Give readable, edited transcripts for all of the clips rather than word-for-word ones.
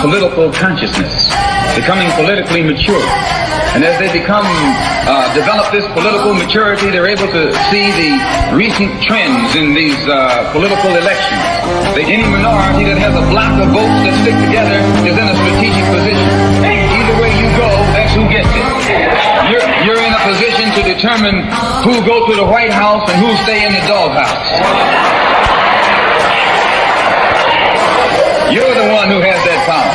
political consciousness, becoming politically mature. And as they develop this political maturity, they're able to see the recent trends in these political elections. Any minority that has a block of votes that stick together is in a strategic position. Either way you go, that's who gets it. You're in a position to determine who go to the White House and who stay in the doghouse. You're the one who has that power.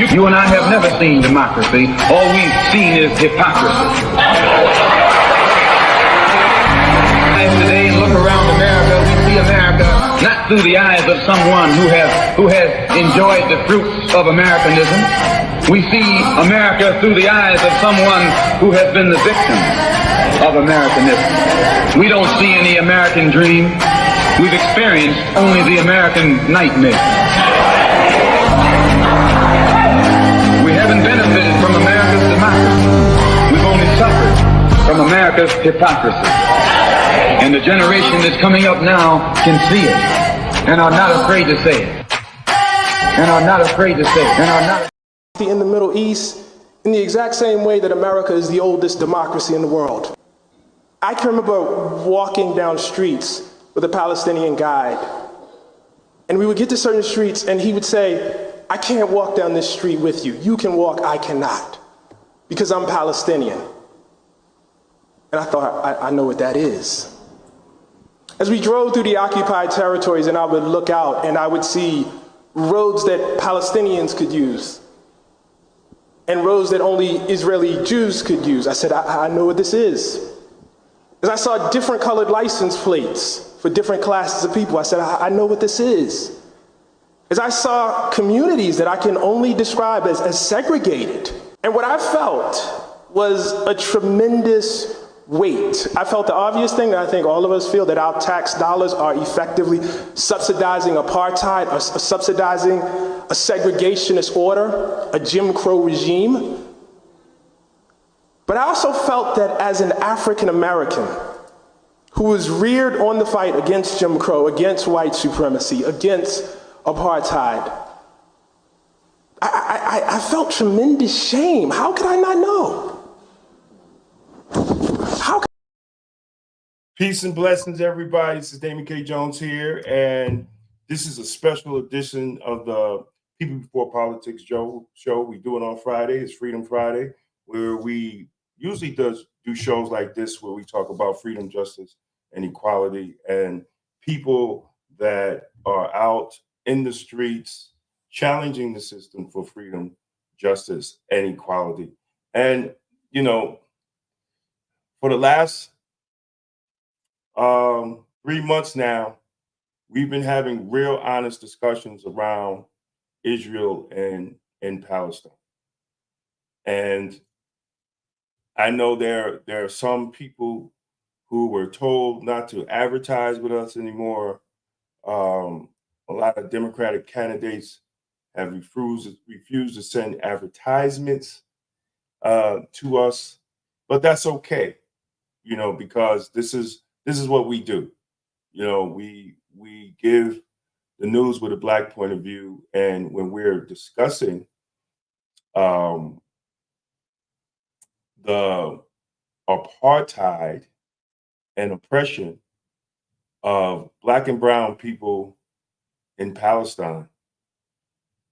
You and I have never seen democracy. All we've seen is hypocrisy. Today, and look around America, we see America not through the eyes of someone who has enjoyed the fruits of Americanism. We see America through the eyes of someone who has been the victim of Americanism. We don't see any American dream. We've experienced only the American nightmare. We haven't benefited from America's democracy. We've only suffered from America's hypocrisy. And the generation that's coming up now can see it and are not afraid to say it. In the Middle East, in the exact same way that America is the oldest democracy in the world. I can remember walking down streets with a Palestinian guide, and we would get to certain streets and he would say, I can't walk down this street with you. You can walk, I cannot, because I'm Palestinian. And I thought, I know what that is. As we drove through the occupied territories and I would look out and I would see roads that Palestinians could use and roads that only Israeli Jews could use. I said, I know what this is. As I saw different colored license plates for different classes of people, I said, I know what this is. As I saw communities that I can only describe as segregated. And what I felt was a tremendous weight. I felt the obvious thing that I think all of us feel, that our tax dollars are effectively subsidizing apartheid, or subsidizing a segregationist order, a Jim Crow regime. But I also felt that as an African American who was reared on the fight against Jim Crow, against white supremacy, against apartheid, I felt tremendous shame. How could I not know? Peace and blessings, everybody. This is Damon K. Jones here, and this is a special edition of the People Before Politics show. We do it on Friday. It's Freedom Friday, where we usually do shows like this where we talk about freedom, justice, and equality, and people that are out in the streets challenging the system for freedom, justice, and equality. And, you know, for the last 3 months now, we've been having real honest discussions around Israel and Palestine. And I know there are some people who were told not to advertise with us anymore. A lot of Democratic candidates have refused to send advertisements to us, but that's okay, you know, because this is what we do. You know, we give the news with a Black point of view, and when we're discussing the apartheid and oppression of Black and brown people in Palestine,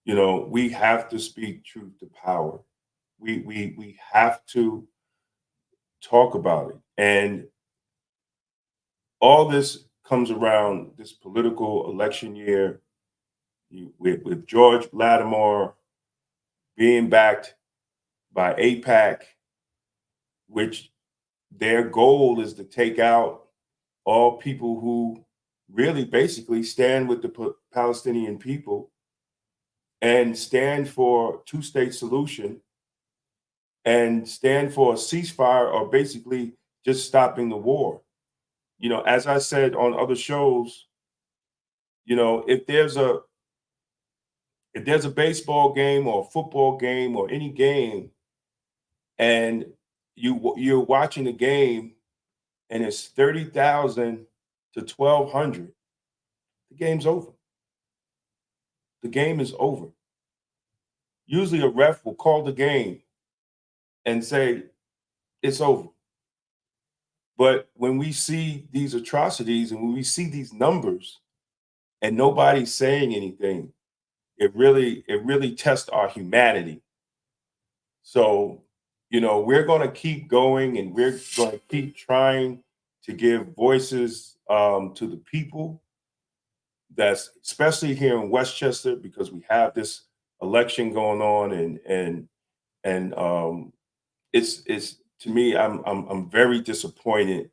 you know, we have to speak truth to power. We have to talk about it. And all this comes around this political election year with George Lattimore being backed by AIPAC, which their goal is to take out all people who really basically stand with the Palestinian people and stand for two-state solution and stand for a ceasefire, or basically just stopping the war. You know, as I said on other shows, you know, if there's a baseball game or a football game or any game, and you're watching the game and it's 30,000 to 1,200, the game's over. The game is over. usually a ref will call the game and say it's over. But when we see these atrocities and when we see these numbers and nobody's saying anything, it really tests our humanity. So, we're going to keep going, and we're going to keep trying to give voices to the people. That's especially here in Westchester, because we have this election going on, and it's to me, I'm very disappointed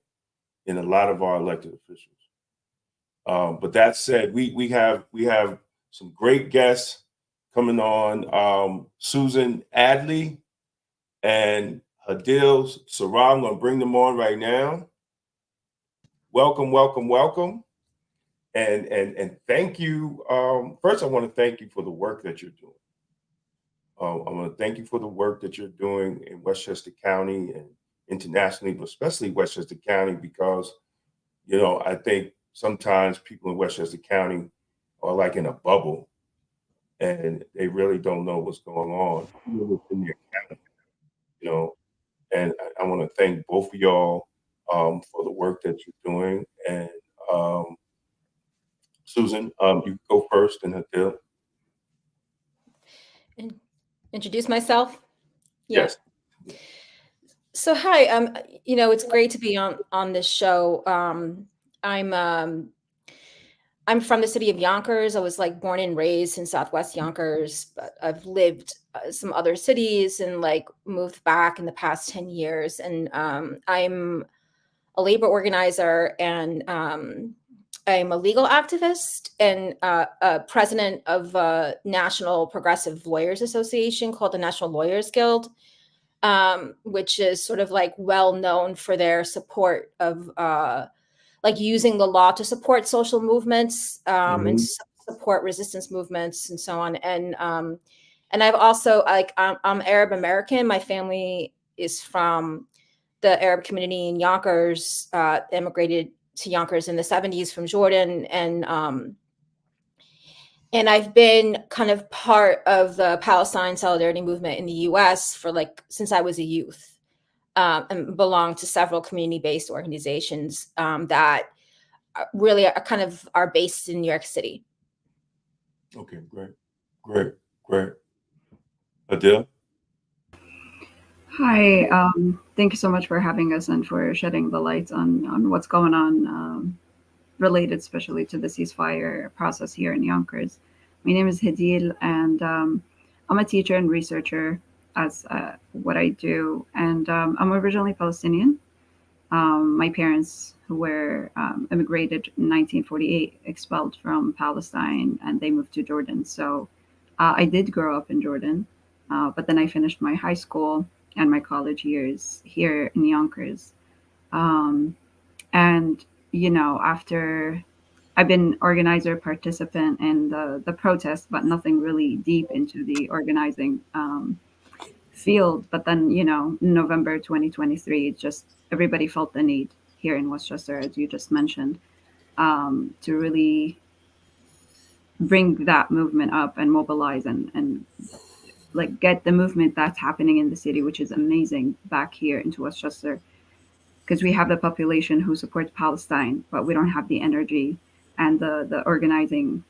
in a lot of our elected officials. But that said, we have some great guests coming on. Susan Adley and Hadil Sarah. I'm going to bring them on right now. Welcome, welcome, welcome, and thank you. First, I want to thank you for the work that you're doing. I want to thank you for the work that you're doing in Westchester County and internationally, but especially Westchester County, because I think sometimes people in Westchester County are like in a bubble, and they really don't know what's going on within their county. And I want to thank both of y'all for the work that you're doing. And Susan, you go first, and Hadil. Introduce myself. Yes. So hi, it's great to be on this show. I'm from the city of Yonkers. I was born and raised in Southwest Yonkers, but I've lived some other cities and moved back in the past 10 years. And I'm a labor organizer, and I'm a legal activist and president of a National Progressive Lawyers Association called the National Lawyers Guild, which is sort of well known for their support of using the law to support social movements and support resistance movements and so on. And I've also I'm Arab American. My family is from the Arab community in Yonkers, immigrated to Yonkers in the 70s from Jordan. And I've been kind of part of the Palestine solidarity movement in the US for since I was a youth, and belong to several community-based organizations that really are based in New York City. Okay, great. Adele? Hi, thank you so much for having us and for shedding the light on what's going on, related especially to the ceasefire process here in Yonkers. My name is Hadil, and I'm a teacher and researcher as what I do. And I'm originally Palestinian. My parents, who were immigrated in 1948, expelled from Palestine, and they moved to Jordan. So I did grow up in Jordan, but then I finished my high school and my college years here in Yonkers. And, after I've been organizer participant in the protest, but nothing really deep into the organizing field. But then, in November 2023, it just everybody felt the need here in Westchester, as you just mentioned, to really bring that movement up and mobilize and get the movement that's happening in the city, which is amazing, back here into Westchester, because we have the population who supports Palestine, but we don't have the energy and the organizing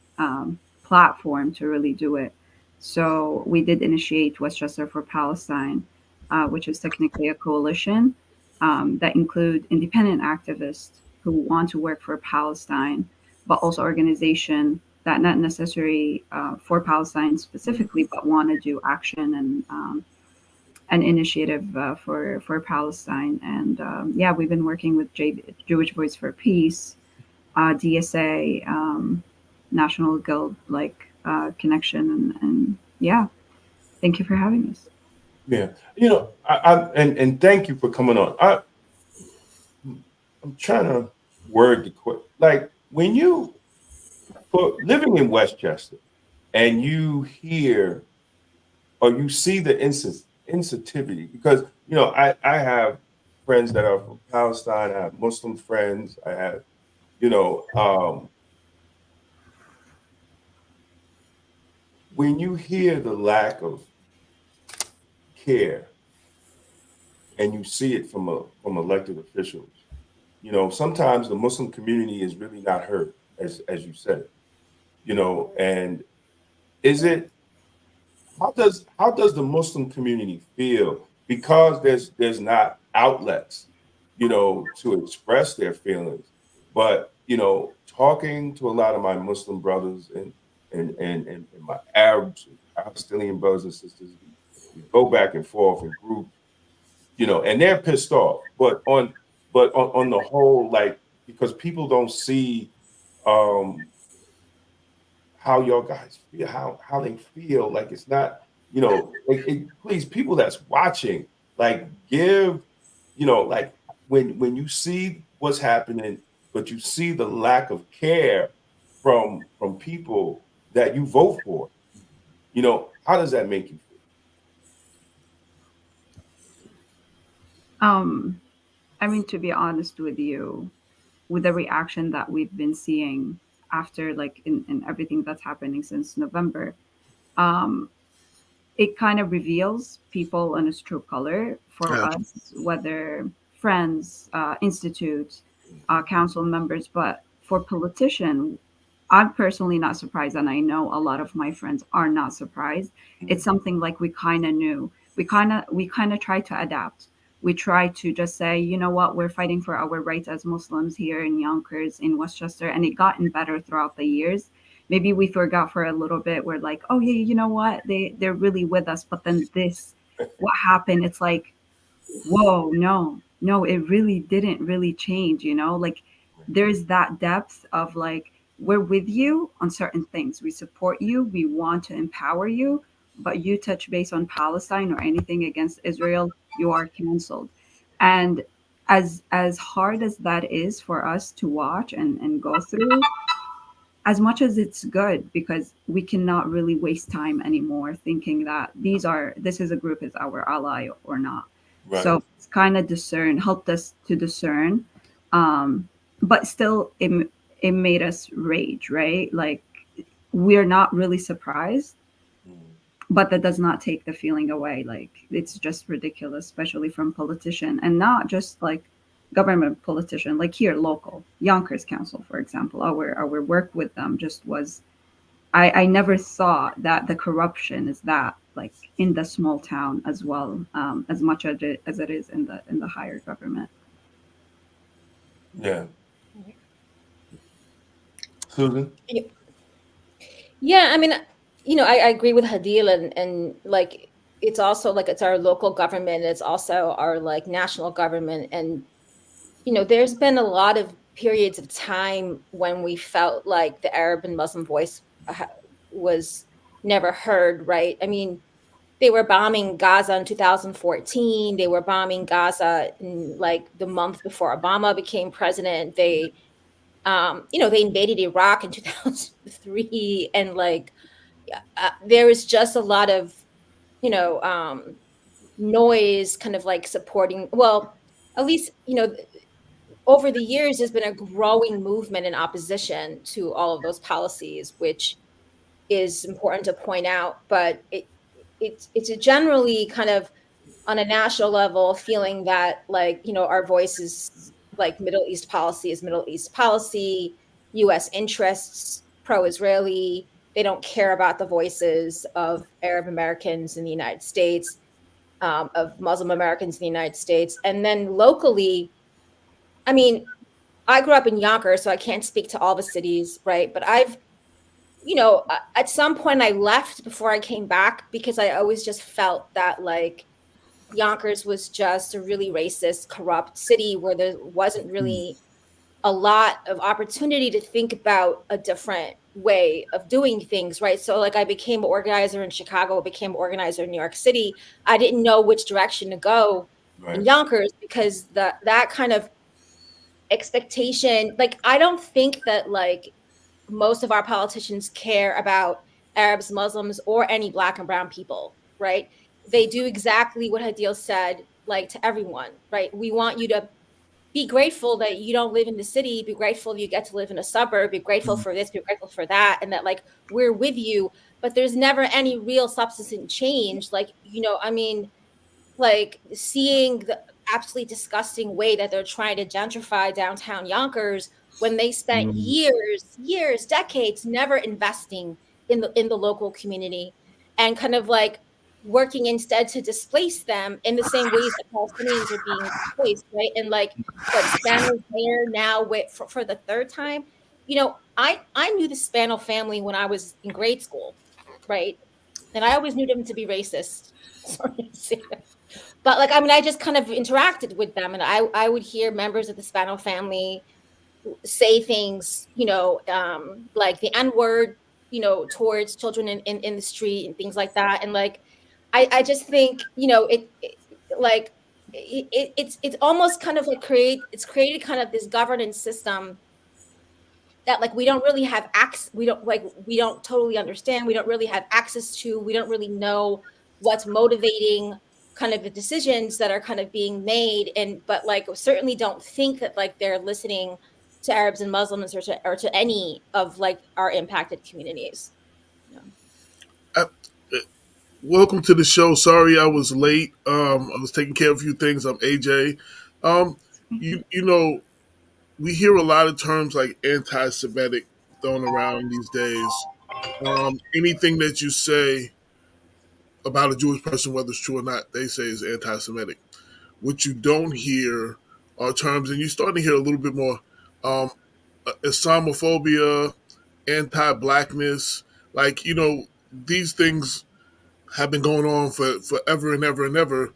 platform to really do it. So we did initiate Westchester for Palestine, which is technically a coalition that include independent activists who want to work for Palestine, but also organization that not necessarily for Palestine specifically, but want to do action and an initiative for Palestine. And we've been working with Jewish Voice for Peace, DSA, National Guild connection, and thank you for having us. Yeah, and thank you for coming on. I'm trying to word the question. When you living in Westchester and you hear or you see the insensitivity, because I have friends that are from Palestine, I have Muslim friends, I have when you hear the lack of care, and you see it from elected officials. You know, sometimes the Muslim community is really not heard, as you said. You know, and is it how does the Muslim community feel because there's not outlets, you know, to express their feelings. But you know, talking to a lot of my Muslim brothers and my Arabs, Palestinian brothers and sisters, we go back and forth in groups, you know, and they're pissed off. But on the whole, like because people don't see um how y'all guys feel, how they feel. Like it's not, you know, please, people that's watching, like give, you know, like when you see what's happening, but you see the lack of care from people that you vote for, you know, how does that make you feel? Um, I mean, to be honest with you, with the reaction that we've been seeing after, like, in everything that's happening since November, um, it kind of reveals people in its true color for Yeah. us, whether friends, institutes, council members. But for politician, I'm personally not surprised, and I know a lot of my friends are not surprised. It's something like we kind of knew. We kind of try to adapt. We try to just say, you know what, we're fighting for our rights as Muslims here in Yonkers, in Westchester, and it gotten better throughout the years. Maybe we forgot for a little bit. We're like, oh yeah, you know what, they're really with us. But then this, what happened? It's like, whoa, no, it really didn't really change, like there's that depth of like, we're with you on certain things, we support you, we want to empower you, but you touch base on Palestine or anything against Israel, you are canceled. And as hard as that is for us to watch and go through, as much as it's good, because we cannot really waste time anymore thinking that this is a group is our ally or not. Right. So it's kind of helped us to discern. um but still, it made us rage, right? Like, we're not really surprised, Mm. but that does not take the feeling away. Like, it's just ridiculous, especially from politician, and not just like government politician, like here local Yonkers Council, for example. Our work with them just was, I never thought that the corruption is that like in the small town as well, as much as it is in the higher government. Yeah. Susan? Yeah, I mean, I agree with Hadil, and like it's also like it's our local government, it's also our like national government, and there's been a lot of periods of time when we felt like the Arab and Muslim voice was never heard, right? I mean, they were bombing Gaza in 2014. They were bombing Gaza in like the month before Obama became president. They invaded Iraq in 2003, and like there was just a lot of, you know, noise kind of like supporting. Well, at least, over the years, there's been a growing movement in opposition to all of those policies, which is important to point out. But it's a generally kind of on a national level feeling that like our voice is like Middle East policy is Middle East policy, U.S. interests, pro-Israeli. They don't care about the voices of Arab Americans in the United States, of Muslim Americans in the United States, and then locally. I mean, I grew up in Yonkers, so I can't speak to all the cities, right? But at some point I left before I came back because I always just felt that like Yonkers was just a really racist, corrupt city where there wasn't really a lot of opportunity to think about a different way of doing things, right? So like I became an organizer in Chicago, became an organizer in New York City. I didn't know which direction to go in Right. Yonkers because that kind of expectation, like I don't think that like most of our politicians care about Arabs, Muslims, or any Black and brown people, right? They do exactly what Hadil said, like to everyone, right? We want you to be grateful that you don't live in the city, be grateful you get to live in a suburb, be grateful for this, be grateful for that, and that like we're with you, but there's never any real substantive change. Like, I mean, like seeing the absolutely disgusting way that they're trying to gentrify downtown Yonkers when they spent years, decades never investing in the local community, and kind of like working instead to displace them in the same ways that Palestinians are being displaced, right? And like what Spano's there now with for the third time. You know, I knew the Spano family when I was in grade school, right? And I always knew them to be racist. Sorry to say that. But like, I mean, I just kind of interacted with them, and I would hear members of the Spano family say things, like the N word, towards children in the street and things like that. And like, I just think, like it's almost kind of like it's created kind of this governance system that like we don't really have access, we don't totally understand, we don't really have access to, we don't really know what's motivating kind of the decisions that are kind of being made. And but like certainly don't think that like they're listening to Arabs and Muslims or to any of like our impacted communities. Yeah. Uh, Welcome to the show. Sorry I was late. I was taking care of a few things. I'm AJ. Um, you know, we hear a lot of terms like anti-Semitic thrown around these days. Anything that you say about a Jewish person, whether it's true or not, they say is anti-Semitic. What you don't hear are terms, and you're starting to hear a little bit more, Islamophobia, anti-blackness. Like, these things have been going on for forever and ever and ever,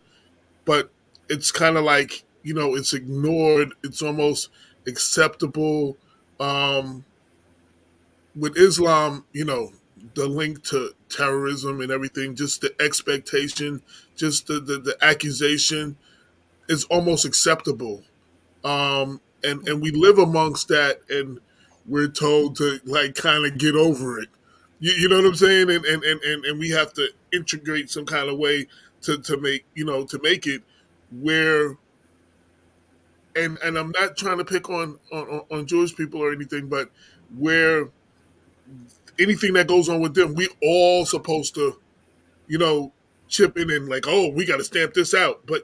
but it's kind of like, it's ignored. It's almost acceptable. Um, with Islam, the link to terrorism and everything, just the expectation, just the accusation is almost acceptable. And we live amongst that, and we're told to like kind of get over it. You know what I'm saying? And we have to integrate some kind of way to make to make it where. And I'm not trying to pick on Jewish people or anything, but where anything that goes on with them, we all supposed to, you know, chip in and like, oh, we got to stamp this out. But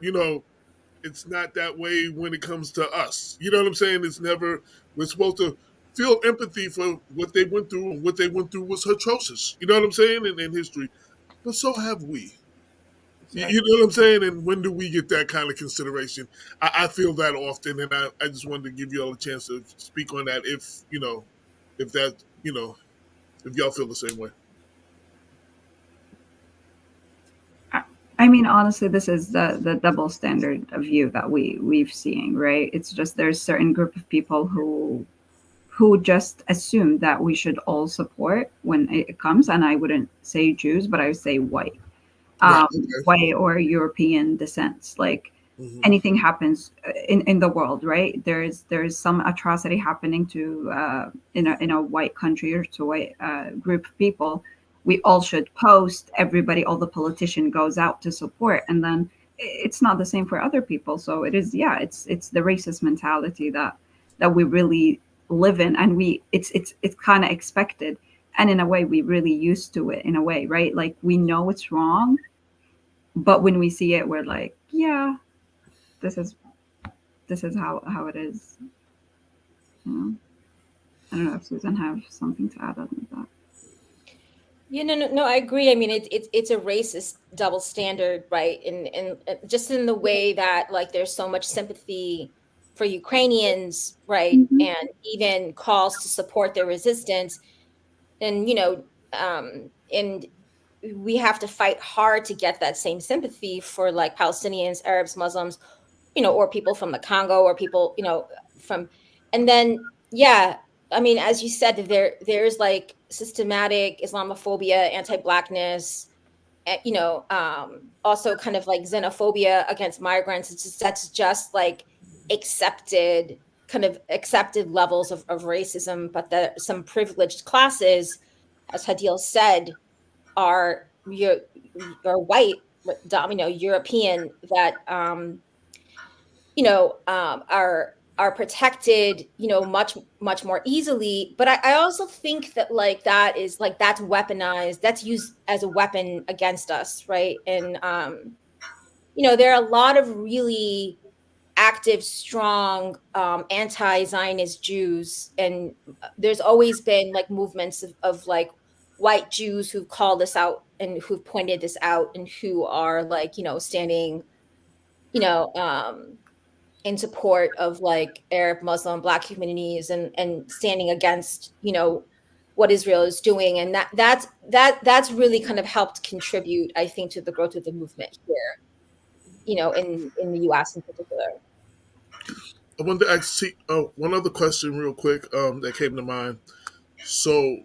it's not that way when it comes to us. You know what I'm saying? It's never. We're supposed to feel empathy for what they went through, and what they went through was atrocious. You know what I'm saying? In history, but so have we. You know what I'm saying? And when do we get that kind of consideration? I feel that often, and I just wanted to give you all a chance to speak on that. If that, if y'all feel the same way. I mean, honestly, this is the double standard of view that we've seen, right? It's just there's certain group of people who just assume that we should all support when it comes, and I wouldn't say Jews, but I would say white, Right. Okay. white or European descents. Like Mhm. anything happens in the world, right? There's some atrocity happening to in a white country or to a white group of people. We all should post. Everybody, all the politician goes out to support, and then it's not the same for other people. So it is, yeah, it's the racist mentality that we really live in, and it's kind of expected, and in a way we really used to it in a way, right? Like we know it's wrong, but when we see it, we're like, yeah, this is how it is. You know? I don't know if Susan have something to add on that. Yeah, no, I agree. I mean, it's a racist double standard, right? And just in the way that like there's so much sympathy for Ukrainians, right? Mhm. And even calls to support their resistance, and and we have to fight hard to get that same sympathy for like Palestinians, Arabs, Muslims, or people from the Congo, or people, from, and then, yeah, I mean, as you said, there's like systematic Islamophobia, anti-blackness, also kind of like xenophobia against migrants. That's just like accepted, kind of accepted levels of racism, but that some privileged classes, as Hadil said, are white, European, that are protected, much more easily. But I also think that like that's weaponized, that's used as a weapon against us, right? And there are a lot of really active, strong anti-Zionist Jews, and there's always been like movements of like white Jews who've called this out and who've pointed this out and who are like standing, you know, um, in support of like Arab, Muslim, Black communities, and standing against what Israel is doing, and that's really kind of helped contribute, I think, to the growth of the movement here, in the U.S. in particular. I wanted to ask one other question real quick that came to mind. So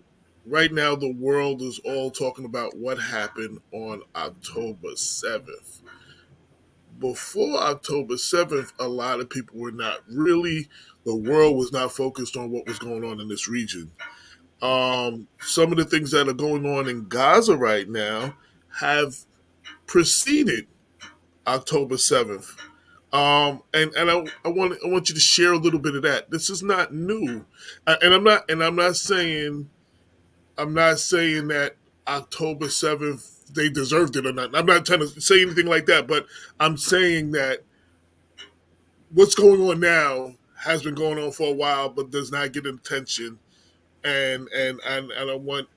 right now the world is all talking about what happened on October 7th. Before October 7th, a lot of people were not really, the world was not focused on what was going on in this region. Some of the things that are going on in Gaza right now have preceded October 7th. I want you to share a little bit of that. This is not new, and I'm not saying that October 7th they deserved it or not. I'm not trying to say anything like that, but I'm saying that what's going on now has been going on for a while, but does not get attention, and I want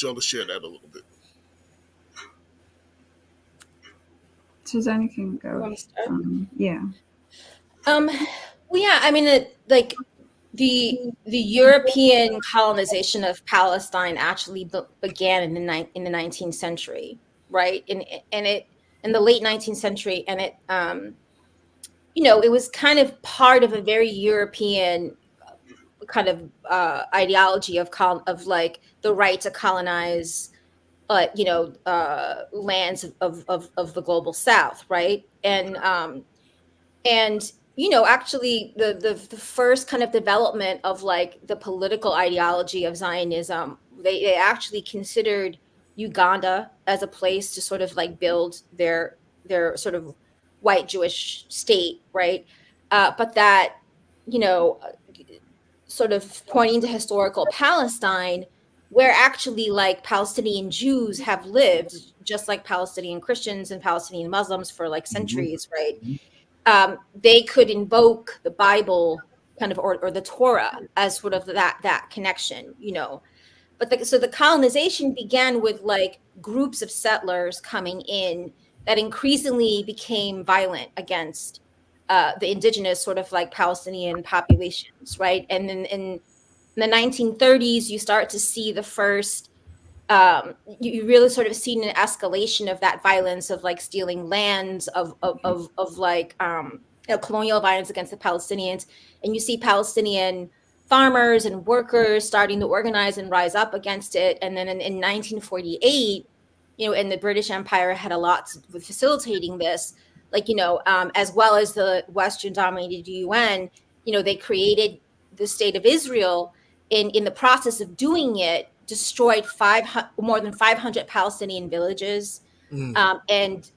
y'all to share that a little bit. Suzanne, you can go. You want me to start? Yeah. Well, yeah, I mean, like the European colonization of Palestine actually began in the 19th century, right? And it in the late 19th century, and it it was kind of part of a very European kind of ideology of like the right to colonize lands of the global South, right? And actually the first kind of development of like the political ideology of Zionism, they actually considered Uganda as a place to sort of like build their sort of white Jewish state, right? But that, sort of pointing to historical Palestine, where actually like Palestinian Jews have lived just like Palestinian Christians and Palestinian Muslims for like centuries, right? They could invoke the Bible kind of or the Torah as sort of that connection, But so the colonization began with like groups of settlers coming in that increasingly became violent against the indigenous sort of like Palestinian populations, right? And then in the 1930s, you start to see the first, you really sort of seen an escalation of that violence of like stealing lands, of like, colonial violence against the Palestinians. And you see Palestinian farmers and workers starting to organize and rise up against it. And then in 1948, and the British Empire had a lot with facilitating this, like, as well as the Western dominated UN, they created the state of Israel. In the process of doing it, destroyed more than 500 Palestinian villages, and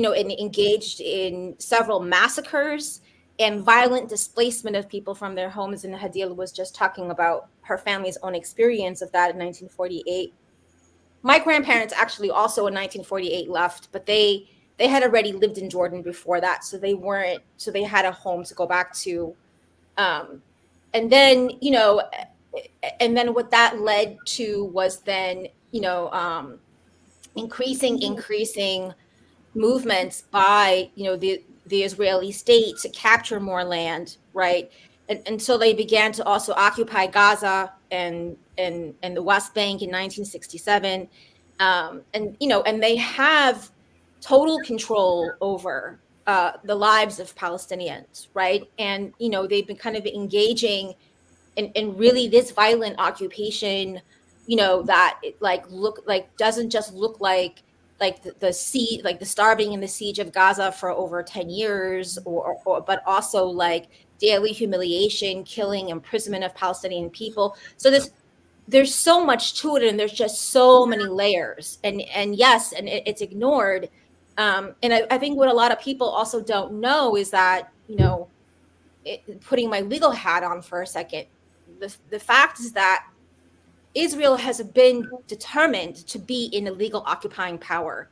engaged in several massacres and violent displacement of people from their homes. And Hadil was just talking about her family's own experience of that in 1948. My grandparents actually also in 1948 left, but they had already lived in Jordan before that, so they had a home to go back to. And then, and then what that led to was then, increasing movements by, the Israeli state to capture more land, right? And so they began to also occupy Gaza and the West Bank in 1967. And they have total control over the lives of Palestinians, right? And, they've been kind of engaging in really this violent occupation, that it doesn't just look like the starving and the siege of Gaza for over 10 years, but also like daily humiliation, killing, imprisonment of Palestinian people. So there's so much to it, and there's just so many layers, and yes, and it's ignored. And I think what a lot of people also don't know is that, putting my legal hat on for a second, the fact is that Israel has been determined to be in a legal occupying power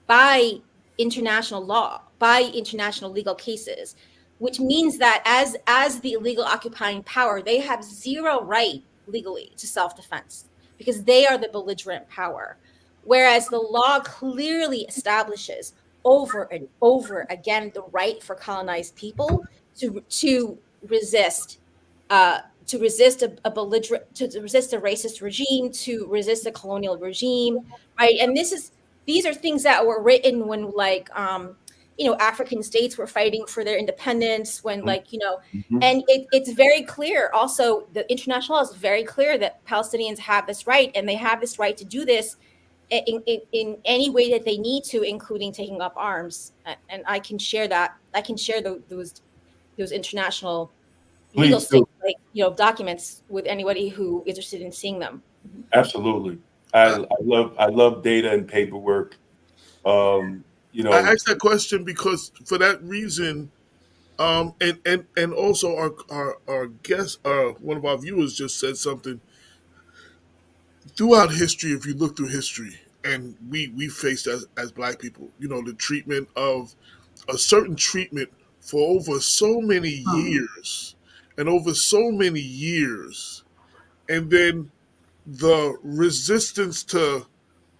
by international law, by international legal cases, which means that as the illegal occupying power, they have zero right legally to self-defense because they are the belligerent power. Whereas the law clearly establishes over and over again the right for colonized people to resist to resist a belligerent, to resist a racist regime, to resist a colonial regime, right? And these are things that were written when African states were fighting for their independence, when Mhm. and it's very clear. Also, the international law is very clear that Palestinians have this right, and they have this right to do this in any way that they need to, including taking up arms. And I can share that. I can share those international legal Please do. documents with anybody who is interested in seeing them. Absolutely. I, I, I love data and paperwork. Um, you I know, asked that question because for that reason, and also our guest, one of our viewers just said something throughout history. If you look through history, and we faced as Black people, the treatment of a certain treatment for over so many Um, years, and over so many years, and then the resistance to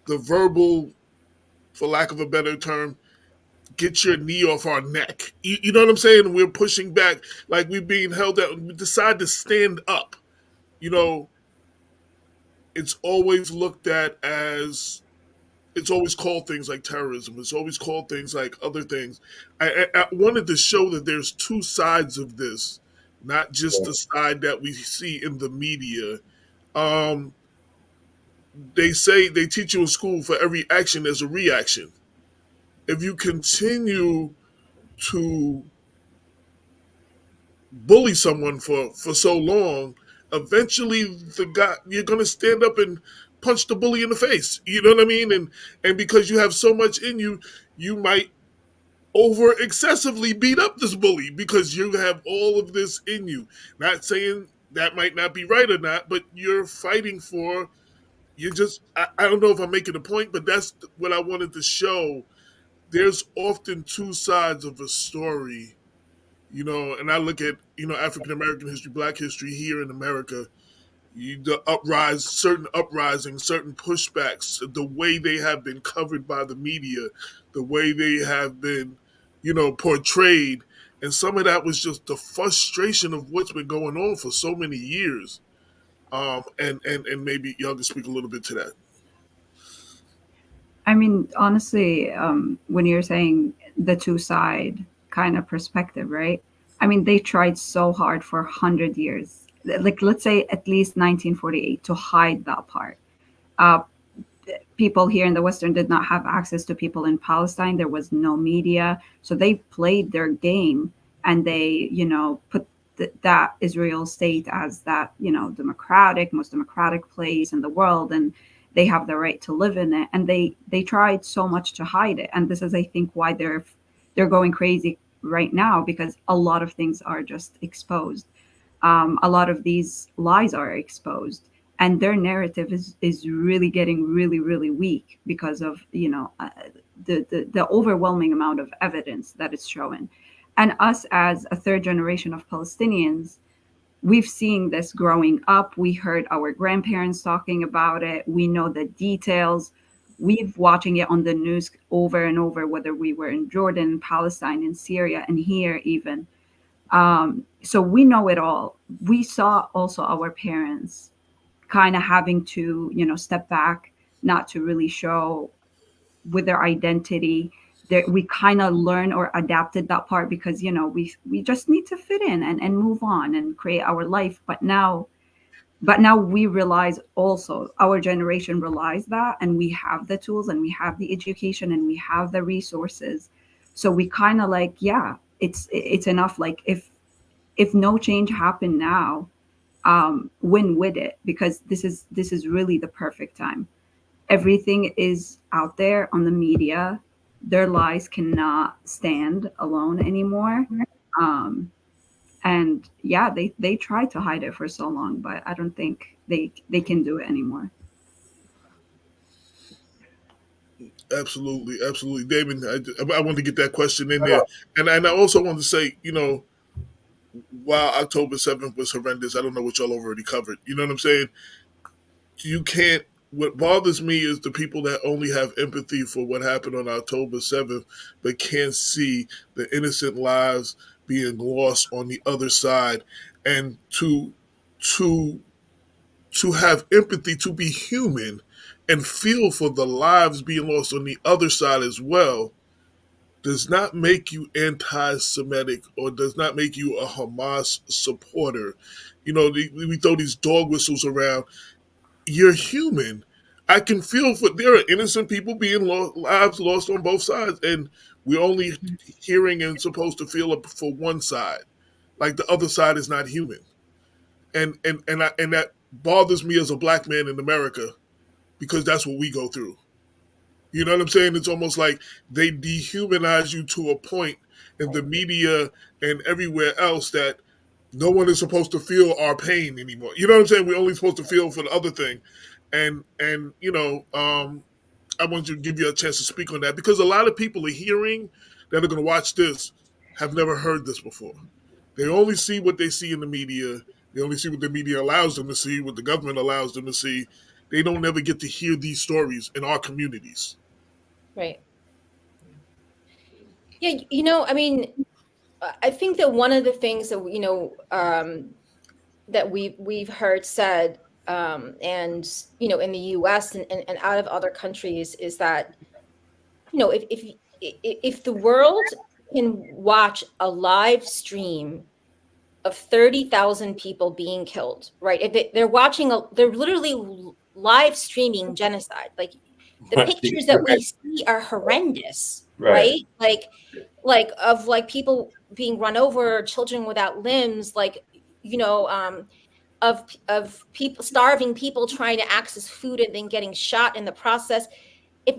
the verbal, for lack of a better term, get your knee off our neck. You know what I'm saying? We're pushing back, like we're being held out. We decide to stand up. You know, it's always looked at as, it's always called things like terrorism. It's always called things like other things. I wanted to show that there's two sides of this, not just the side that we see in the media. Um, they say, they teach you in school, for every action there's a reaction. If you continue to bully someone for so long, eventually the guy, you're gonna stand up and punch the bully in the face. You know what I mean? And because you have so much in you, you might over excessively beat up this bully because you have all of this in you. Not saying that might not be right or not, but you're fighting for, you just, I don't know if I'm making a point, but that's what I wanted to show. There's often two sides of a story, and I look at, African American history, Black history here in America, certain uprisings, certain pushbacks, the way they have been covered by the media, the way they have been, portrayed. And some of that was just the frustration of what's been going on for so many years. And maybe y'all can speak a little bit to that. I mean, honestly, when you're saying the two side kind of perspective, right? I mean, they tried so hard for 100 years, like let's say at least 1948, to hide that part. Uh, People here in the Western did not have access to people in Palestine. There was no media, so they played their game, and they, put that Israel state as that, democratic, most democratic place in the world, and they have the right to live in it. And they tried so much to hide it, and this is, I think, why they're going crazy right now, because a lot of things are just exposed. A lot of these lies are exposed, and their narrative is really getting really, really weak because of the overwhelming amount of evidence that it's showing. And us, as a third generation of Palestinians, we've seen this growing up. We heard our grandparents talking about it. We know the details. We've watching it on the news over and over, whether we were in Jordan, Palestine, in Syria, and here even. So we know it all. We saw also our parents kind of having to, step back, not to really show with their identity. We kind of learn or adapted that part because, we just need to fit in and move on and create our life. But now we realize, also our generation realize that, and we have the tools and we have the education and we have the resources. So we kind of like, yeah, it's enough. Like, if no change happened now, win with it, because this is really the perfect time. Everything is out there on the media. Their lies cannot stand alone anymore. um and yeah, they tried to hide it for so long, but I don't think they can do it anymore. Absolutely, absolutely, Damon. I wanted to get that question in there, and I also wanted to say, while October 7th was horrendous, I don't know what y'all already covered. You know what I'm saying? You can't. What bothers me is the people that only have empathy for what happened on October 7th, but can't see the innocent lives being lost on the other side, and to to have empathy, to be human, and feel for the lives being lost on the other side as well, does not make you anti-Semitic or does not make you a Hamas supporter. We throw these dog whistles around. You're human. I can feel for there are innocent people being lives lost on both sides, and we're only hearing and supposed to feel for one side, like the other side is not human, and that bothers me as a black man in America because that's what we go through. You know what I'm saying? It's almost like they dehumanize you to a point in the media and everywhere else that no one is supposed to feel our pain anymore. You know what I'm saying? We're only supposed to feel for the other thing. And I want you to give you a chance to speak on that because a lot of people are hearing that are going to watch this have never heard this before. They only see what they see in the media. They only see what the media allows them to see, what the government allows them to see. They don't ever get to hear these stories in our communities. Right. Yeah, I mean, I think that one of the things that that we've heard said, and in the U.S. and out of other countries is that if the world can watch a live stream of 30,000 people being killed, right? If they're literally live streaming genocide. Like the pictures that we see are horrendous, right? Like of like people being run over, children without limbs, like of people, starving people trying to access food and then getting shot in the process. If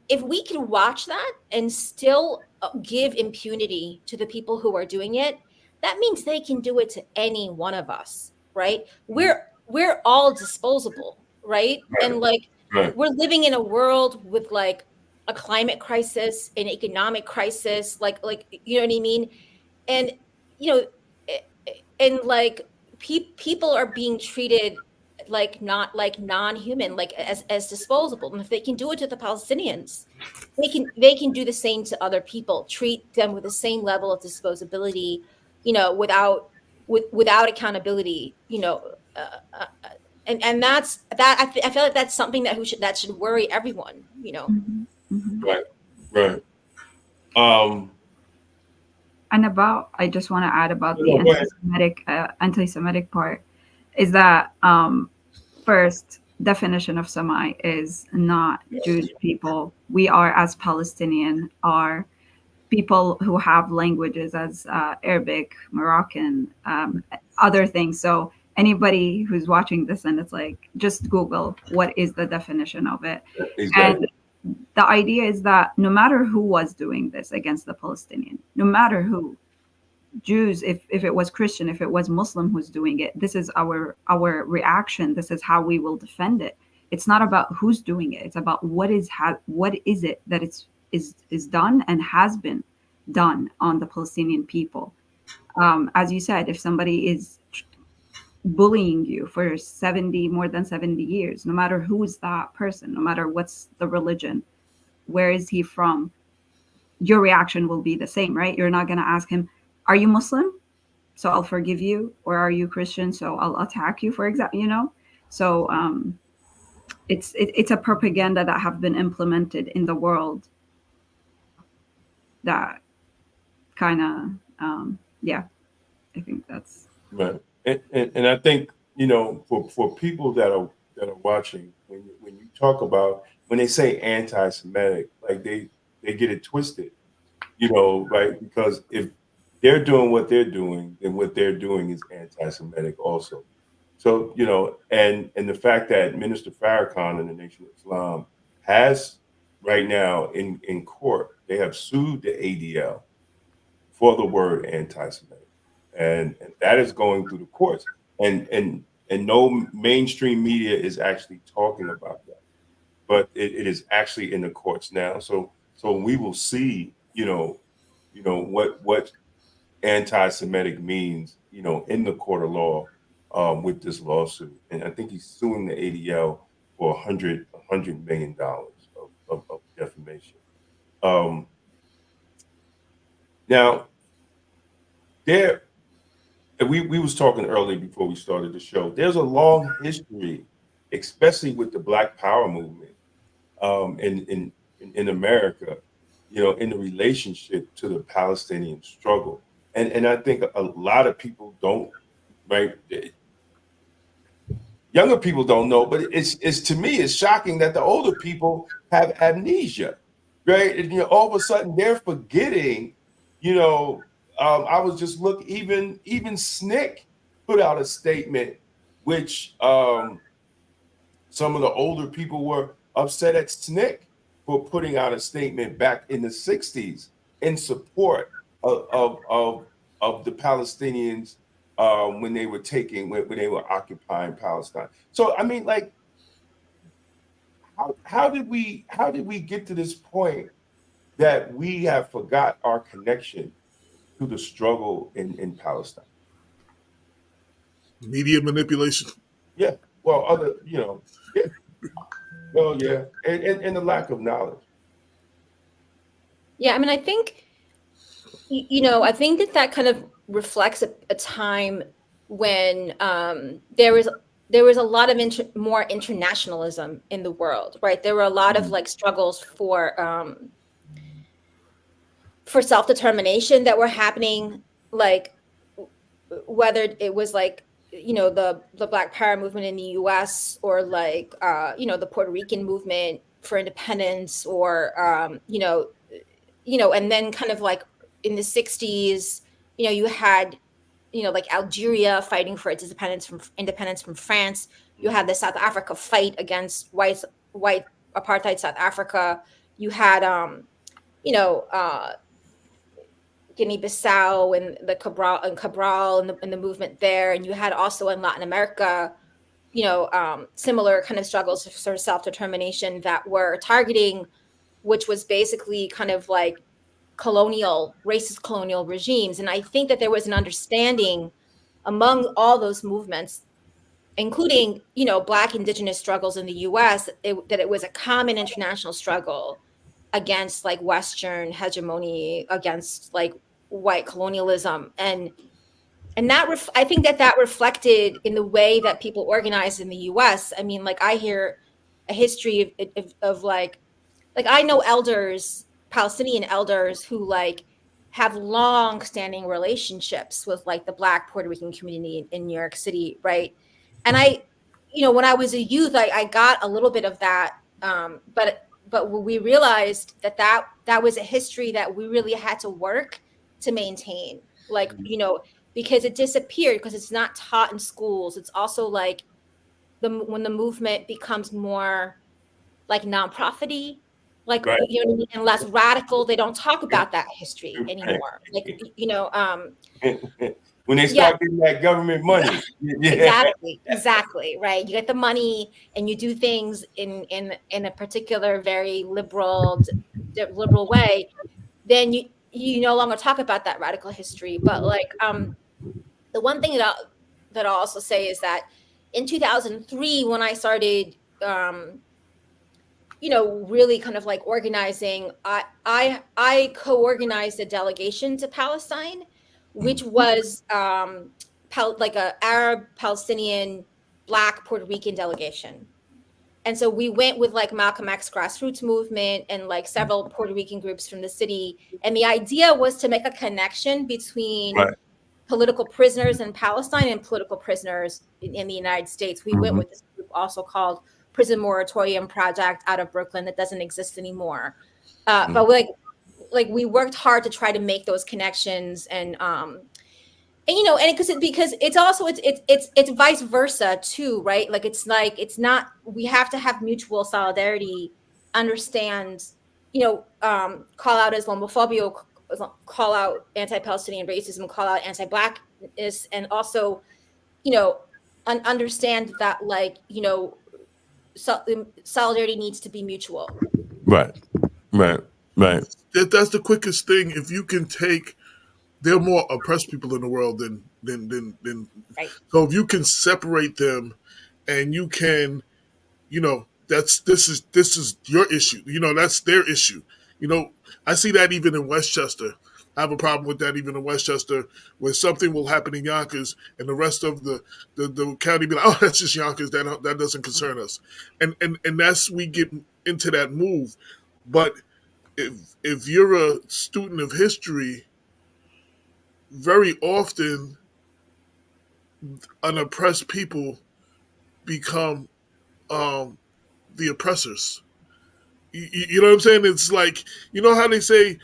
if we can watch that and still give impunity to the people who are doing it, that means they can do it to any one of us, right? We're all disposable, right? And like we're living in a world with like a climate crisis, an economic crisis, like you know what I mean? And you know and like people are being treated like not like non-human, like as disposable. And if they can do it to the Palestinians, they can do the same to other people, treat them with the same level of disposability, without accountability, and I feel like that's something that should worry everyone. Right. And I just want to add about the anti-Semitic part is that first definition of Semite is not Jewish people. We are, as Palestinian, are people who have languages as Arabic, Moroccan, other things. So anybody who's watching this and it's like, just Google what is the definition of it. Exactly. And the idea is that no matter who was doing this against the Palestinian, no matter who, Jews, if it was Christian, if it was Muslim who's doing it, this is our reaction. This is how we will defend it. It's not about who's doing it. It's about what is it that is done and has been done on the Palestinian people. As you said, if somebody is bullying you for more than 70 years, no matter who is that person, no matter what's the religion, where is he from, your reaction will be the same, right? You're not going to ask him, are you Muslim? So I'll forgive you. Or are you Christian? So I'll attack you, for example, So it's a propaganda that have been implemented in the world that kind of, I think that's right. And I think, for people that are watching, when you talk about, when they say anti-Semitic, like they get it twisted, right? Because if they're doing what they're doing, then what they're doing is anti-Semitic also. So, and the fact that Minister Farrakhan in the Nation of Islam has right now in court, they have sued the ADL for the word anti-Semitic. And that is going through the courts. And no mainstream media is actually talking about that. but it is actually in the courts now. So we will see, what anti-Semitic means, in the court of law, with this lawsuit. And I think he's suing the ADL for $100 million of defamation. Now, we was talking earlier before we started the show. There's a long history, especially with the Black Power movement, in America, in the relationship to the Palestinian struggle. And I think a lot of people don't, right? Younger people don't know, but it's to me, it's shocking that the older people have amnesia, right? And, all of a sudden they're forgetting, I was just even SNCC put out a statement, which some of the older people were upset at SNCC for putting out a statement back in the 60s in support of the Palestinians when they were occupying Palestine. So I mean, like, how did we get to this point that we have forgot our connection to the struggle in Palestine? Media manipulation. Yeah. Well, yeah. Well, yeah, and the lack of knowledge. Yeah, I mean, I think, I think that kind of reflects a time when there was a lot of more internationalism in the world, right? There were a lot of like struggles for self-determination that were happening, like whether it was like, the Black Power movement in the US, or like, the Puerto Rican movement for independence, or, and then kind of like in the 60s, you had, like Algeria fighting for its independence from France. You had the South Africa fight against white apartheid South Africa. You had, Guinea-Bissau and the Cabral and the movement there. And you had also in Latin America, similar kind of struggles for sort of self-determination that were targeting, which was basically kind of like racist colonial regimes. And I think that there was an understanding among all those movements, including, Black indigenous struggles in the US, that it was a common international struggle against like Western hegemony, against like white colonialism. And that I think that reflected in the way that people organized in the US. I mean, like I hear a history of like I know elders, Palestinian elders, who like have long standing relationships with like the Black Puerto Rican community in New York City. Right. And when I was a youth, I got a little bit of that. But we realized that was a history that we really had to work to maintain, like, because it disappeared, because it's not taught in schools. It's also like when the movement becomes more like nonprofit-y, like, Right. And less radical, they don't talk about that history anymore. Like, when they start getting that government money. Exactly. Right. You get the money and you do things in a particular, very liberal way. Then you no longer talk about that radical history. But like, the one thing that I'll also say is that in 2003, when I started, really kind of like organizing, I co-organized a delegation to Palestine, which was like a Arab, Palestinian, Black, Puerto Rican delegation. And so we went with like Malcolm X grassroots movement and like several Puerto Rican groups from the city. And the idea was to make a connection between political prisoners in Palestine and political prisoners in the United States. We went with this group also called Prison Moratorium Project out of Brooklyn that doesn't exist anymore. But we worked hard to try to make those connections, and because it's also it's vice versa too, right? Like it's not, we have to have mutual solidarity, understand, call out Islamophobia, call out anti-Palestinian racism, call out anti-Blackness, and also, understand that, like, solidarity needs to be mutual. Right. That's the quickest thing. If you can take, there are more oppressed people in the world than Right. so if you can separate them, and you can, this is your issue. That's their issue. I see that even in Westchester. I have a problem with that even in Westchester, where something will happen in Yonkers and the rest of the county be like, oh, that's just Yonkers. That doesn't concern us. And that's, we get into that move. But if you're a student of history, very often unoppressed people become the oppressors. You know what I'm saying? It's like, how they say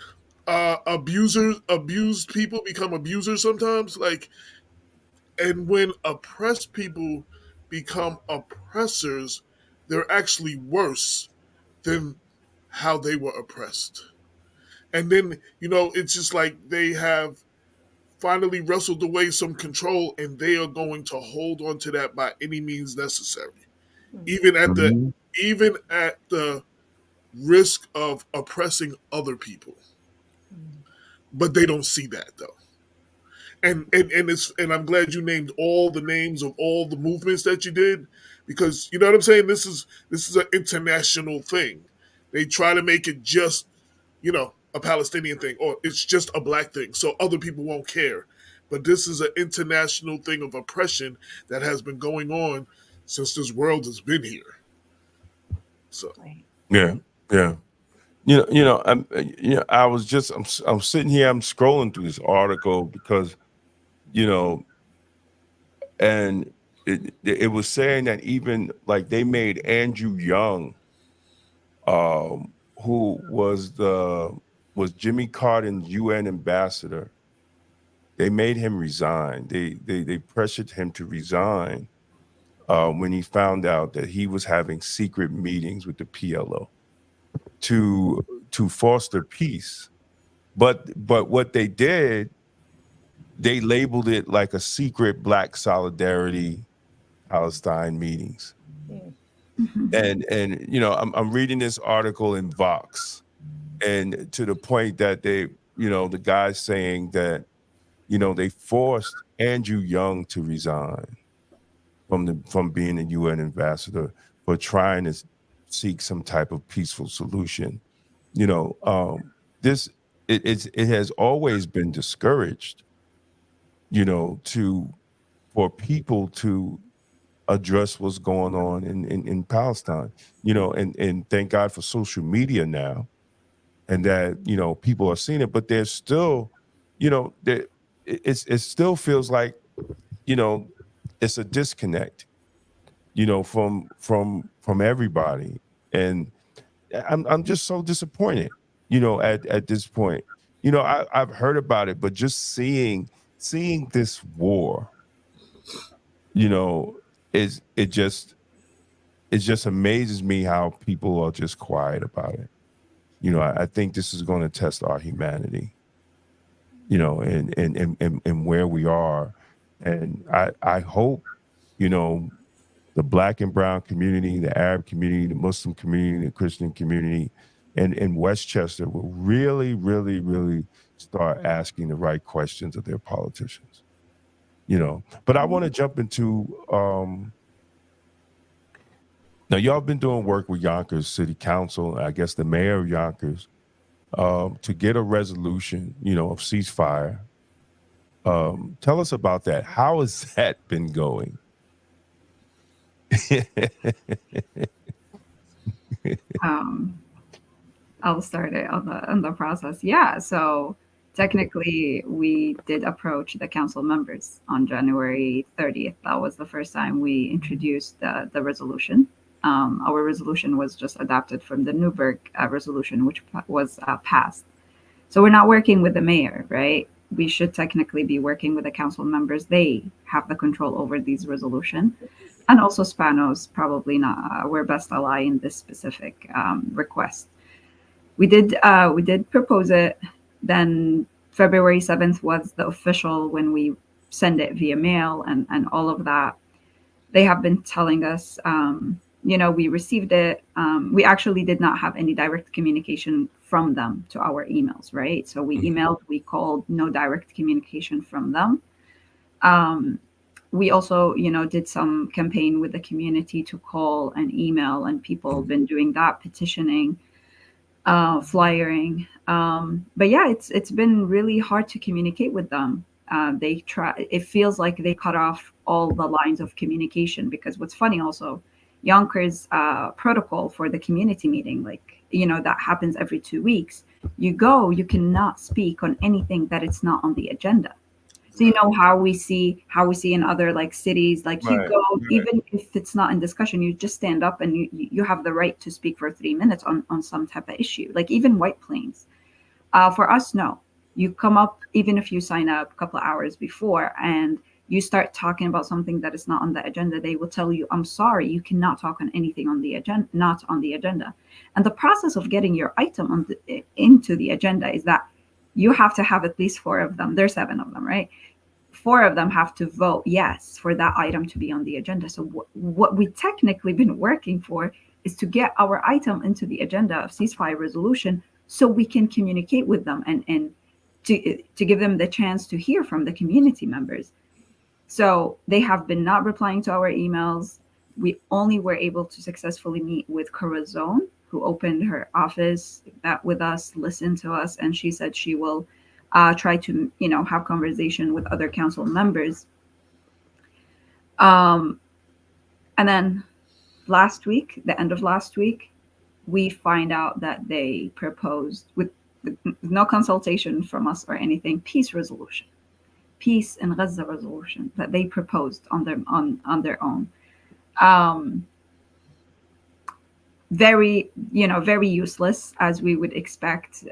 abused people become abusers sometimes? Like, and when oppressed people become oppressors, they're actually worse than how they were oppressed. And then, it's just like they have finally wrestled away some control, and they are going to hold on to that by any means necessary. Even at the Mhm. even at the risk of oppressing other people. But they don't see that though. And I'm glad you named all the names of all the movements that you did, because you know what I'm saying? This is an international thing. They try to make it just, a Palestinian thing, or it's just a black thing, so other people won't care. But this is an international thing of oppression that has been going on since this world has been here. So Right. Yeah. Yeah. I was just, I'm sitting here, I'm scrolling through this article because, you know, and it was saying that even like they made Andrew Young, who was Jimmy Carter's UN ambassador. They made him resign. They pressured him to resign when he found out that he was having secret meetings with the PLO to foster peace. But what they did, they labeled it like a secret Black Solidarity Palestine meetings. And I'm reading this article in Vox, and to the point that the guy's saying that they forced Andrew Young to resign from being a UN ambassador for trying to seek some type of peaceful solution. This it has always been discouraged, for people to address what's going on in Palestine, and thank God for social media now, and that people are seeing it, but there's still, there it still feels like it's a disconnect, from everybody, and I'm just so disappointed, at this point. I've heard about it, but just seeing this war, is it just amazes me how people are just quiet about it. I think this is going to test our humanity, and where we are. And I hope, the Black and brown community, the Arab community, the Muslim community, the Christian community, and in Westchester will really, really, really start asking the right questions of their politicians. But I want to jump into now, y'all been doing work with Yonkers City Council, I guess the mayor of Yonkers, to get a resolution, of ceasefire. Tell us about that. How has that been going? I'll start it on the process. Yeah, so technically we did approach the council members on January 30th. That was the first time we introduced the resolution. Our resolution was just adopted from the Newburgh resolution, which was passed. So we're not working with the mayor, right? We should technically be working with the council members. They have the control over these resolution. And also Spanos, probably not our best ally in this specific request. We did propose it. Then February 7th was the official when we send it via mail and all of that. They have been telling us we received it. We actually did not have any direct communication from them to our emails, right? So we emailed, we called, no direct communication from them. We also, did some campaign with the community to call and email, and people have been doing that, petitioning, flyering. But yeah, it's been really hard to communicate with them. It feels like they cut off all the lines of communication, because what's funny also, Yonkers protocol for the community meeting, like, that happens every 2 weeks. You cannot speak on anything that it's not on the agenda. So how we see in other like cities, like you Right, go, right. even if it's not in discussion, you just stand up and you have the right to speak for 3 minutes on some type of issue, like even White Plains. For us, no. You come up, even if you sign up a couple of hours before and you start talking about something that is not on the agenda, they will tell you, I'm sorry, you cannot talk on anything on the agenda, not on the agenda. And the process of getting your item into the agenda is that you have to have at least 4 of them. There's 7 of them, right? 4 of them have to vote yes for that item to be on the agenda. So what we technically been working for is to get our item into the agenda of ceasefire resolution, so we can communicate with them and to give them the chance to hear from the community members. So they have been not replying to our emails. We only were able to successfully meet with Corazon, who opened her office, met with us, listened to us, and she said she will try to, have conversation with other council members. And then the end of last week, we find out that they proposed, with no consultation from us or anything, peace in Gaza resolution that they proposed on their own. Very, very useless, as we would expect.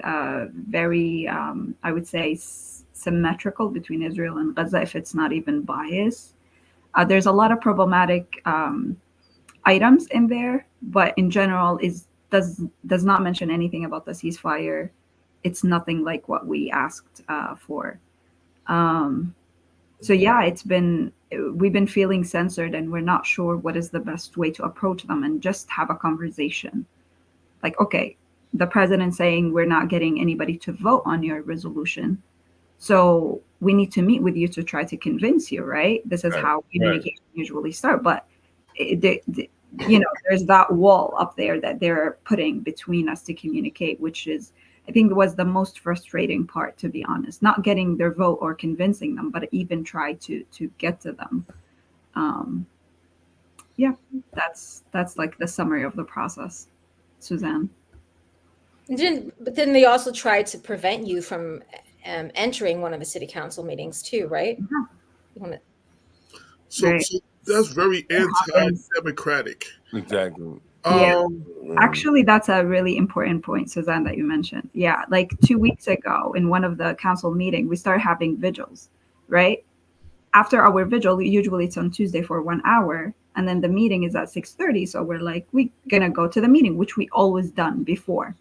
Very, I would say, symmetrical between Israel and Gaza, if it's not even biased. There's a lot of problematic items in there, but in general, does not mention anything about the ceasefire. It's nothing like what we asked for. So yeah, we've been feeling censored, and we're not sure what is the best way to approach them and just have a conversation. Like, okay, the president saying we're not getting anybody to vote on your resolution, so we need to meet with you to try to convince you, right? This is how communication usually start. But there's that wall up there that they're putting between us to communicate, which is, I think, was the most frustrating part, to be honest. Not getting their vote or convincing them, but even try to get to them. Yeah, that's like the summary of the process. Suzanne. But then they also tried to prevent you from entering one of the city council meetings too, right? Yeah. So that's very anti-democratic. Exactly. Yeah. Actually, that's a really important point, Suzanne, that you mentioned. Yeah, like 2 weeks ago in one of the council meetings, we started having vigils, right? After our vigil, usually it's on Tuesday for 1 hour, and then the meeting is at 6:30. So we're like, we're gonna go to the meeting, which we always done before.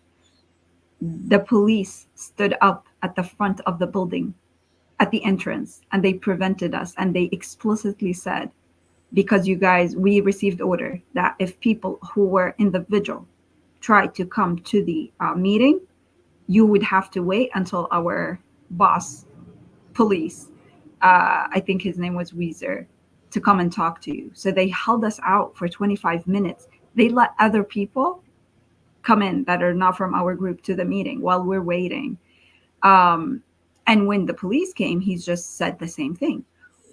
The police stood up at the front of the building, at the entrance, and they prevented us, and they explicitly said, because we received order that if people who were in the vigil tried to come to the meeting, you would have to wait until our boss, police, I think his name was Weezer, to come and talk to you. So they held us out for 25 minutes. They let other people come in that are not from our group to the meeting while we're waiting. And when the police came, he just said the same thing.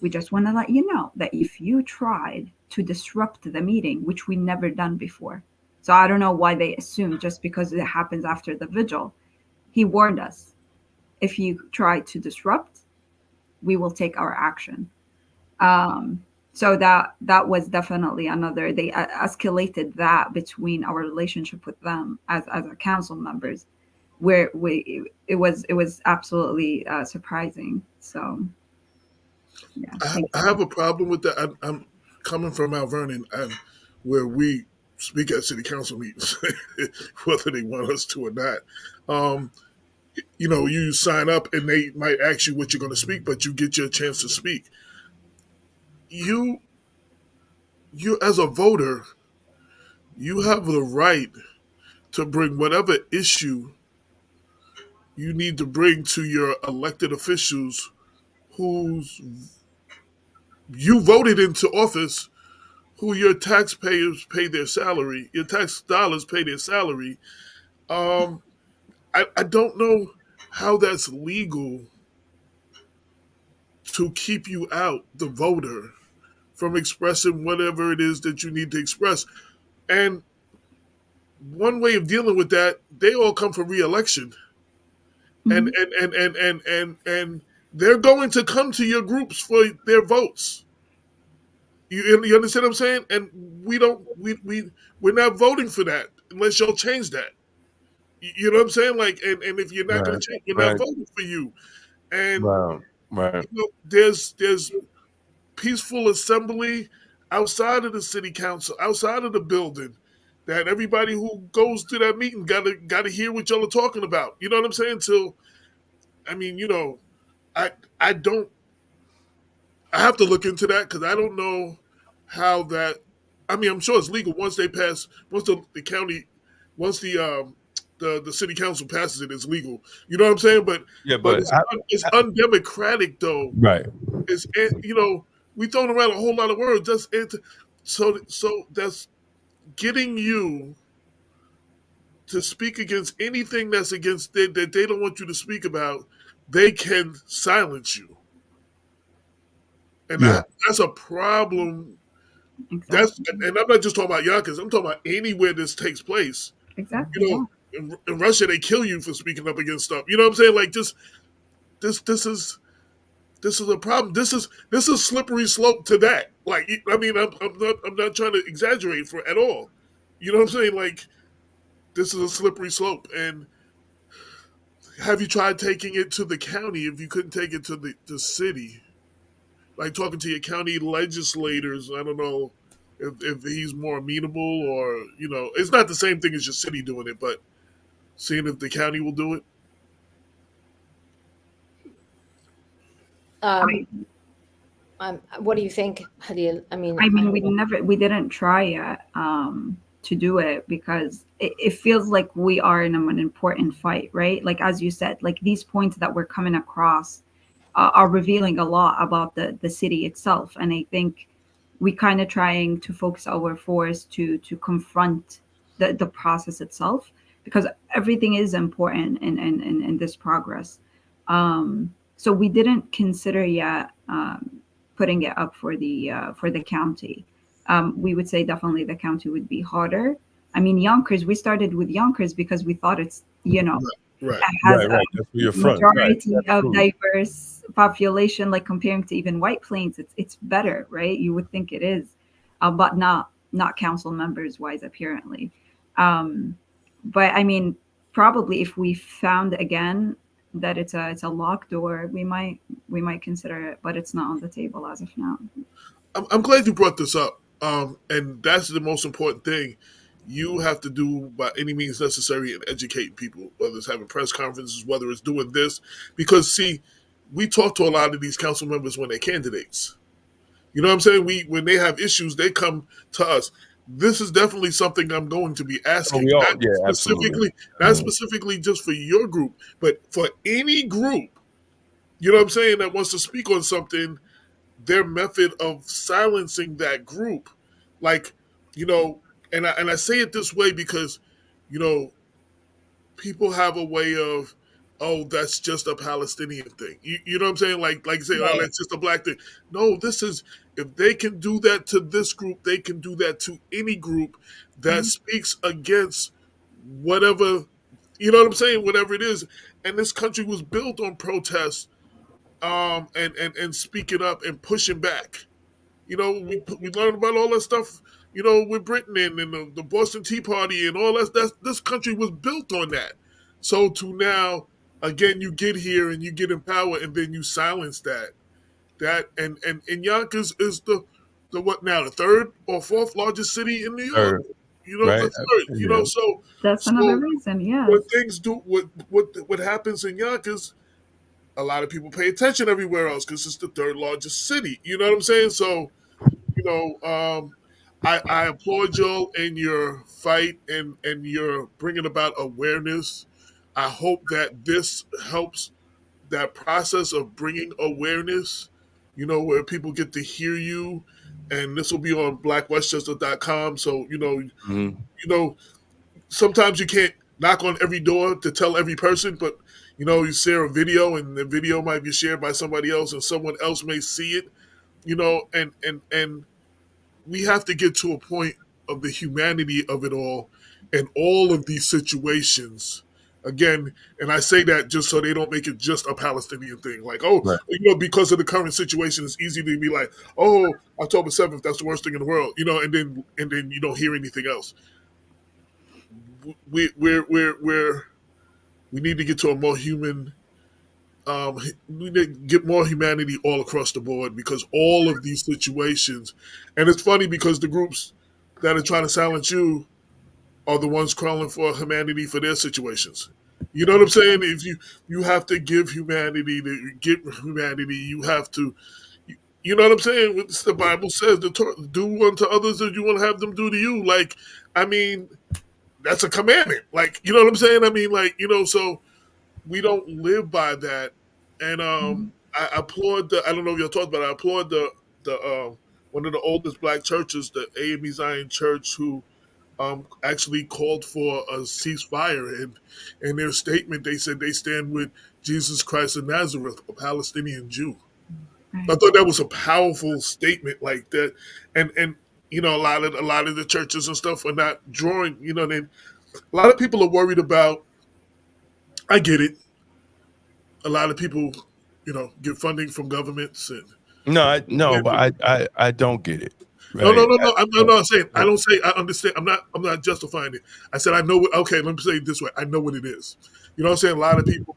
We just want to let you know that if you tried to disrupt the meeting, which we never done before. So I don't know why they assume just because it happens after the vigil. He warned us, if you try to disrupt, we will take our action. So that was definitely another, they escalated that between our relationship with them as our council members, where it was absolutely surprising. So yeah, I have a problem with that. I'm coming from Mount Vernon, where we speak at city council meetings, whether they want us to or not. You sign up and they might ask you what you're going to speak, but you get your chance to speak. You as a voter, You have the right to bring whatever issue you need to bring to your elected officials who's you voted into office, who your taxpayers pay their salary, your tax dollars pay their salary. Um, I don't know how that's legal to keep you out, the voter, from expressing whatever it is that you need to express. And one way of dealing with that, they all come for reelection. And Mhm. and they're going to come to your groups for their votes. You understand what I'm saying? And we don't we're not voting for that unless y'all change that. You know what I'm saying? Like, and if you're not going Right, to change, we're not right, voting for you. And right, right. there's peaceful assembly outside of the city council, outside of the building. That everybody who goes to that meeting gotta hear what y'all are talking about. You know what I'm saying? So I mean, I I don't I have to look into that because I don't know how that. I mean, I'm sure it's legal once they pass. Once the county, once the city council passes it, it's legal. You know what I'm saying? Yeah, But but it's undemocratic though. right. It's we throwing around a whole lot of words. So that's getting you to speak against anything that's against that they don't want you to speak about. They can silence you, and Yeah, that's a problem. That's Exactly. and I'm not just talking about Yonkers. I'm talking about anywhere this takes place. Exactly. You Yeah. know, in Russia they kill you for speaking up against stuff. You know what I'm saying? Like just this is a problem. This is slippery slope to that. Like I mean, I'm not trying to exaggerate for at all. You know what I'm saying? Like this is a slippery slope. And have you tried taking it to the county if you couldn't take it to the city? Like talking to your county legislators. I don't know if he's more amenable or it's not the same thing as your city doing it, but seeing if the county will do it. Um, I what do you think, Hadil? I mean, I mean, we didn't try yet to do it because it feels like we are in an important fight, right? Like as you said, like these points that we're coming across are revealing a lot about the city itself, and I think we kind of trying to focus our force to confront the process itself because everything is important in this progress. So we didn't consider yet putting it up for the county. We would say definitely the county would be harder. I mean, Yonkers. We started with Yonkers because we thought it's Right. has right, a right. That's where you're from. Right, majority of absolutely. diverse population, like comparing to even White Plains, it's better, right? You would think it is, but not council members wise apparently. Um, but I mean, probably if we found again that it's a locked door, we might consider it, but it's not on the table as of now. I'm glad you brought this up. And that's the most important thing. You have to do by any means necessary and educate people, whether it's having press conferences, whether it's doing this, because see, we talk to a lot of these council members when they're candidates. You know what I'm saying? We when they have issues, they come to us. This is definitely something I'm going to be Oh, asking, we all, yeah, absolutely. not specifically just for your group, but for any group. You know what I'm saying that wants to speak on something. Their method of silencing that group, like you know, and I say it this way because you know people have a way of, oh, that's just a Palestinian thing. You know what I'm saying? Like say, oh, right. that's just a black thing. No, this is if they can do that to this group, they can do that to any group that Mhm. speaks against whatever. You know what I'm saying? Whatever it is. And this country was built on protest, and speaking up and pushing back. We learned about all that stuff. With Britain and the Boston Tea Party and all that. This country was built on that. So to now, again, you get here and you get in power, and then you silence that. And Yonkers is the what now, the third or fourth largest city in New York. Third, right? That's third. Yeah. That's another So reason, when yes. things do what happens in Yonkers, a lot of people pay attention everywhere else because it's the third largest city. You know what I'm saying? So you know, um, I applaud y'all in your fight and your bringing about awareness. I hope that this helps that process of bringing awareness, where people get to hear you. And this will be on blackwestchester.com. So, Mhm. sometimes you can't knock on every door to tell every person, but you share a video and the video might be shared by somebody else and someone else may see it, and we have to get to a point of the humanity of it all and all of these situations. Again, and I say that just so they don't make it just a Palestinian thing. Like, oh, Right. because of the current situation, it's easy to be like, oh, October 7th, that's the worst thing in the world, and then you don't hear anything else. We need to get to a more human. We need to get more humanity all across the board because all of these situations, and it's funny because the groups that are trying to silence you are the ones crawling for humanity for their situations. You know what I'm saying? If you have to give humanity to get humanity, you have to. You know what I'm saying? What the Bible says: do unto others as you want to have them do to you. Like, I mean, that's a commandment. Like, you know what I'm saying? I mean, like, so we don't live by that. And I applaud I don't know if y'all talked about it, I applaud the one of the oldest black churches, the AME Zion Church, who actually called for a ceasefire. And in their statement, they said they stand with Jesus Christ of Nazareth, a Palestinian Jew. I Right. thought that was a powerful statement like that. And a lot of the churches and stuff are not drawing, a lot of people are worried about, I get it, a lot of people, get funding from governments and No, but I don't get it. no, no, Right. no, no. I'm not saying. I Uh, don't say I understand. I'm not justifying it. I said I know. Okay, let me say it this way. I know what it is. You know what I'm saying? A lot of people,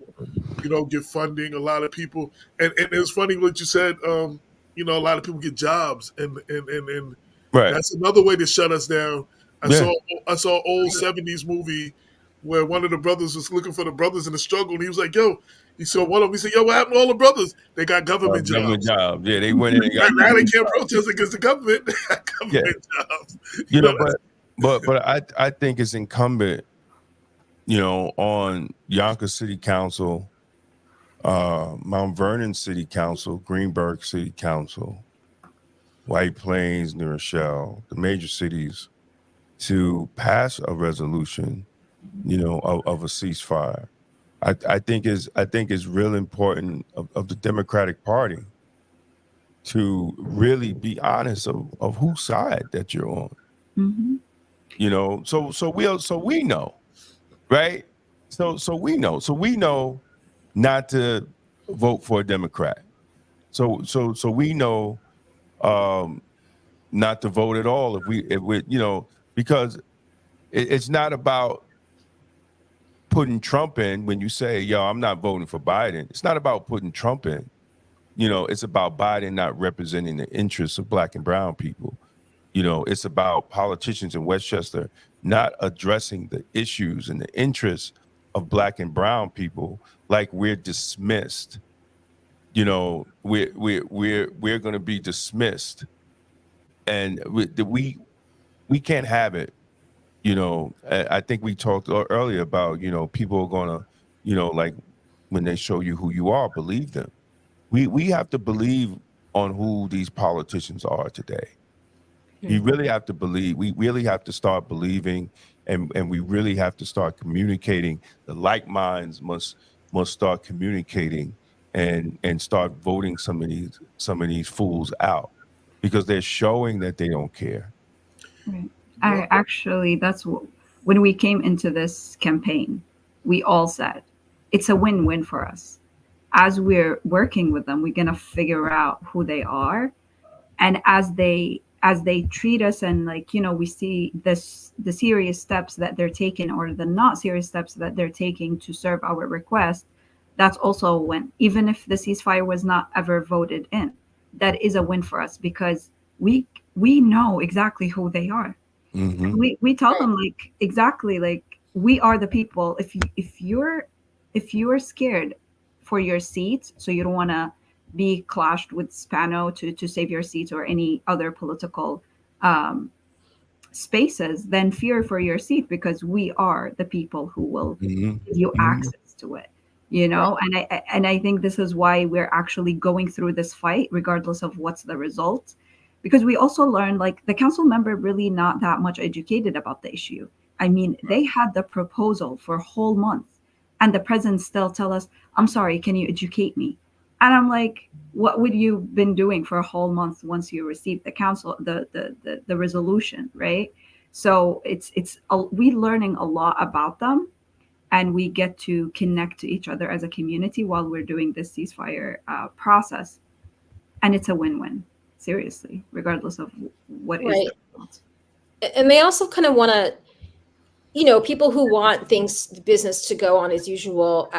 get funding. A lot of people, and it's funny what you said. A lot of people get jobs, and right. that's another way to shut us down. I Yeah. saw I saw old '70s movie where one of the brothers was looking for the brothers in the struggle, and he was like, "Yo," he saw one of them. He said, "Yo, what happened to all the brothers? They got government Government jobs. jobs. Yeah, they went in and got Now they government can't jobs. protest against the government. They got Yeah. government jobs." You know, That's but I think it's incumbent, on Yonkers City Council, Mount Vernon City Council, Greenberg City Council, White Plains, New Rochelle, the major cities, to pass a resolution, of a ceasefire. I think is real important of the Democratic Party to really be honest of whose side that you're on. Hmm. So we know, right? So we know not to vote for a Democrat. So we know um not to vote at all if we because it's not about putting Trump in. When you say, yo, I'm not voting for Biden, it's not about putting Trump in. It's about Biden not representing the interests of black and brown people. It's about politicians in Westchester not addressing the issues and the interests of black and brown people, like we're dismissed. We're going to be dismissed, and we can't have it. I think we talked earlier about, people are going to, like when they show you who you are, believe them. We have to believe on who these politicians are today. You really have to believe. We really have to start believing, and we really have to start communicating. The like minds must start communicating and start voting some of these fools out, because they're showing that they don't care. Right. well, I actually, when we came into this campaign, we all said it's a win-win for us. As we're working with them, we're gonna figure out who they are, and as they treat us, and we see the serious steps that they're taking or the not serious steps that they're taking to serve our request. That's also a win, even if the ceasefire was not ever voted in. That is a win for us because we we know exactly who they are. Hmm. We tell them, like, exactly, like, we are the people. If you're scared for your seat, so you don't want to be clashed with Spano to save your seat or any other political spaces, then fear for your seat, because we are the people who will Mhm. give you Mhm. access to it. And I think this is why we're actually going through this fight, regardless of what's the result, because we also learned, like, the council member really not that much educated about the issue. I mean, they had the proposal for a whole month, and the president still tell us, "I'm sorry, can you educate me?" And I'm like, what would you been doing for a whole month once you received the council the resolution, right? So we learning a lot about them, and we get to connect to each other as a community while we're doing this ceasefire process, and it's a win-win, seriously, regardless of what is Right. the result. And they also kind of want to, people who want things, business to go on as usual,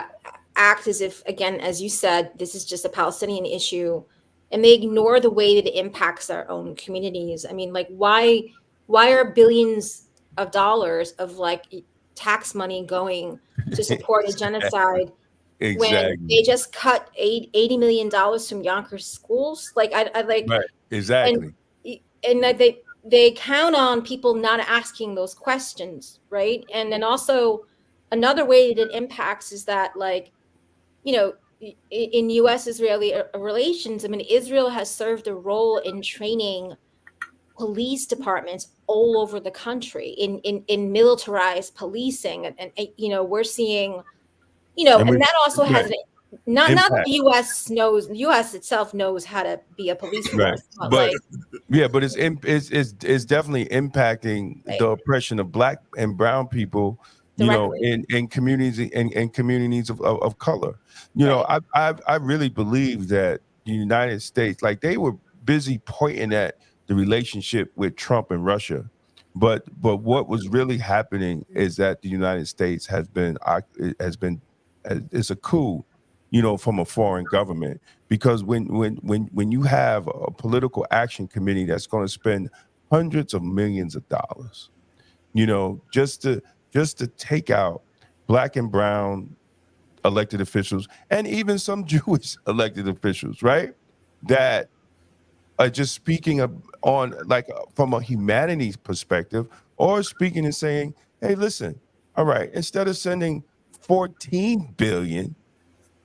act as if, again, as you said, this is just a Palestinian issue, and they ignore the way that it impacts their own communities. I mean, like, why are billions of dollars of like tax money going to support a genocide when Exactly. they just cut $80 million from Yonkers schools? Like, I like, Right. and Exactly. and that they count on people not asking those questions, right? And then also another way that it impacts is that, like, in U.S. Israeli relations, I mean, Israel has served a role in training police departments all over the country in militarized policing, and we're seeing, And we and that also has right. an, not that Impact. the U.S. itself knows how to be a police Right. force, but But like, yeah, but it's definitely impacting right, the oppression of Black and brown people, directly, in communities, in communities of color. right. I really believe that the United States, like, they were busy pointing at the relationship with Trump and Russia, but what was really happening is that the United States has been it's a coup, from a foreign government, because when you have a political action committee that's going to spend hundreds of millions of dollars, just to take out Black and brown elected officials, and even some Jewish elected officials, right? That are just speaking on, like, from a humanities perspective, or speaking and saying, "Hey, listen, all right, instead of sending 14 billion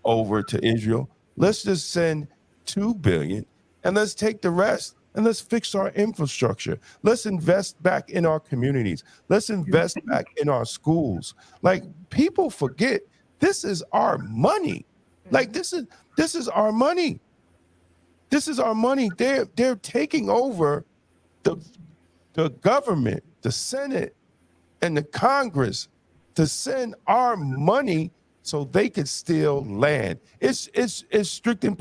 over to Israel, let's just send 2 billion, and let's take the rest and let's fix our infrastructure. Let's invest back in our communities. Let's invest back in our schools." Like, people forget, this is our money. Like, Mhm. this is our money. This is our money. They're taking over the the government, the Senate, and the Congress to send our money so they could steal land. It's strict and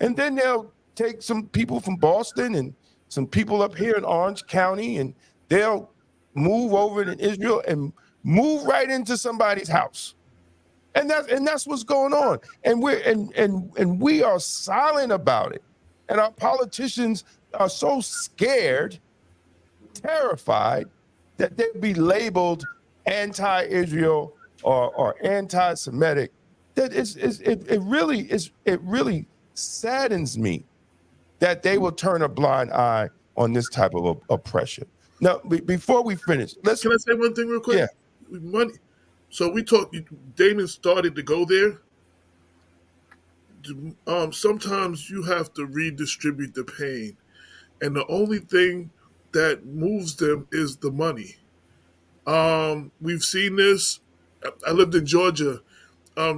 and then they'll take some people from Boston and some people up here in Orange County, and they'll move over to Israel and move right into somebody's house. And that's what's going on. And we are silent about it. And our politicians are so scared, terrified, that they'd be labeled anti-Israel or anti-Semitic. That it really saddens me that they will turn a blind eye on this type of oppression. Now, before we finish, let's Can I say one thing real quick? yeah. Money. So we talked. Damon started to go there. Sometimes you have to redistribute the pain, and the only thing that moves them is the money. We've seen this. I lived in Georgia.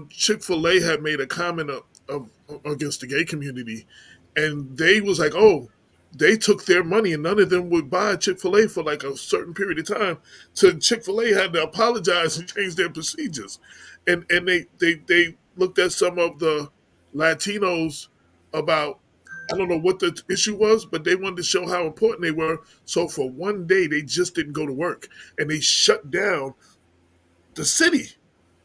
Chick-fil-A had made a comment of against the gay community, and they was like, "Oh, they took their money, and none of them would buy Chick-fil-A for like a certain period of time." So Chick-fil-A had to apologize and change their procedures, and they looked at some of the Latinos about. I don't know what the issue was, but they wanted to show how important they were. So for one day, they just didn't go to work, and they shut down the city.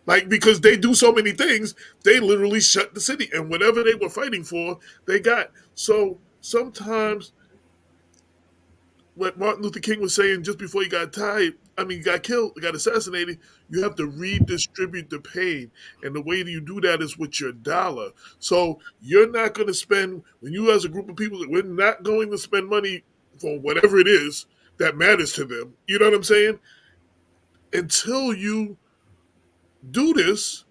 Like, because they do so many things, they literally shut the city. And whatever they were fighting for, they got. So sometimes, what Martin Luther King was saying just before he got killed, got assassinated, you have to redistribute the pain. And the way that you do that is with your dollar. So you're not going to spend, when you as a group of people, we're not going to spend money for whatever it is that matters to them. You know what I'm saying? Until you do this,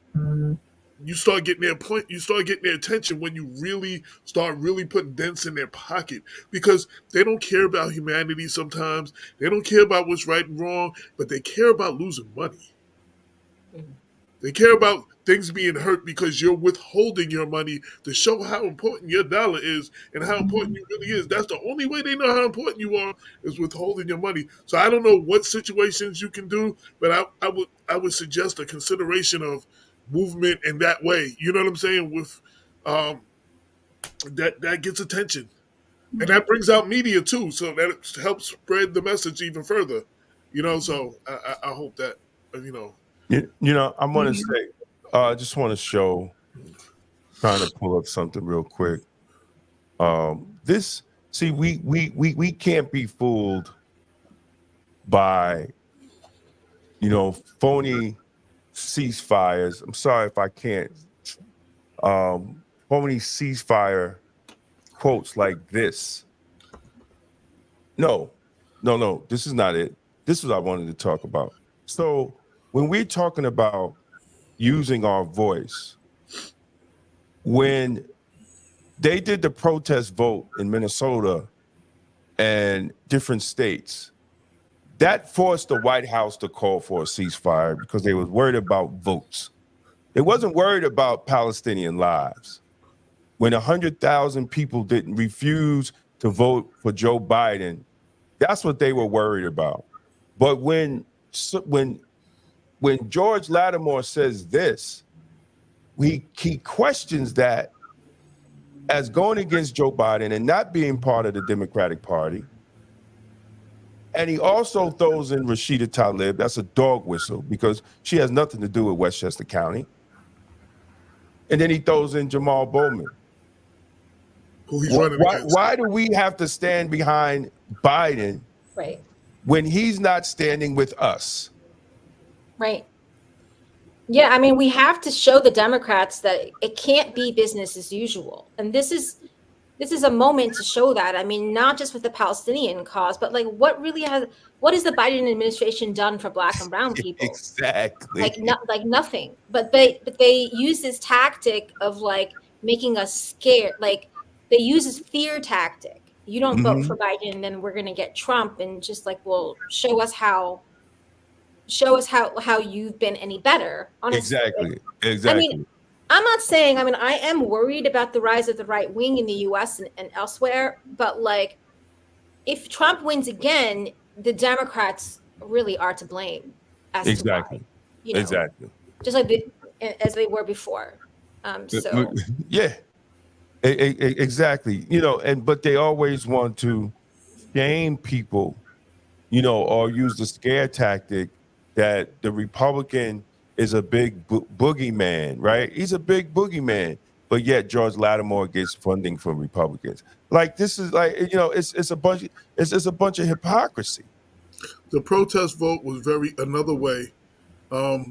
you start getting their point. You start getting their attention when you really start really putting dents in their pocket, because they don't care about humanity. Sometimes they don't care about what's right and wrong, but they care about losing money. They care about things being hurt because you're withholding your money to show how important your dollar is and how important you really is. That's the only way they know how important you are, is withholding your money. So I don't know what situations you can do, but I would suggest a consideration of movement in that way. You know what I'm saying? With that gets attention, and that brings out media too, so that helps spread the message even further. You know, so I hope that I'm going to say, I just want to show, trying to pull up something real quick. We can't be fooled by, phony ceasefires. I'm sorry if I can't. Phony ceasefire quotes like this. No, this is not it. This is what I wanted to talk about. So when we're talking about using our voice, when they did the protest vote in Minnesota and different states, that forced the White House to call for a ceasefire because they was worried about votes. They wasn't worried about Palestinian lives. When 100,000 people didn't refuse to vote for Joe Biden, that's what they were worried about. But when George Lattimore says this, he questions that as going against Joe Biden and not being part of the Democratic Party. And he also throws in Rashida Tlaib. That's a dog whistle because she has nothing to do with Westchester County. And then he throws in Jamal Bowman. Who he's running against. Why do we have to stand behind Biden when he's not standing with us? Right. Yeah, I mean, we have to show the Democrats that it can't be business as usual. And this is a moment to show that. I mean, not just with the Palestinian cause, but like what has the Biden administration done for Black and brown people? Exactly. Like nothing. But they use this tactic of like making us scared. Like they use this fear tactic. You don't vote for Biden, then we're gonna get Trump, and just like, well, show us how you've been any better. Honestly. Exactly. I mean, I'm not saying, I am worried about the rise of the right wing in the US and elsewhere, but like, if Trump wins again, the Democrats really are to blame. Exactly. Exactly. Just like as they were before. Yeah, exactly. But they always want to shame people, or use the scare tactic that the Republican is a big boogeyman, right? He's a big boogeyman, but yet George Lattimore gets funding from Republicans. Like this is like, it's a bunch of hypocrisy. The protest vote was another way, a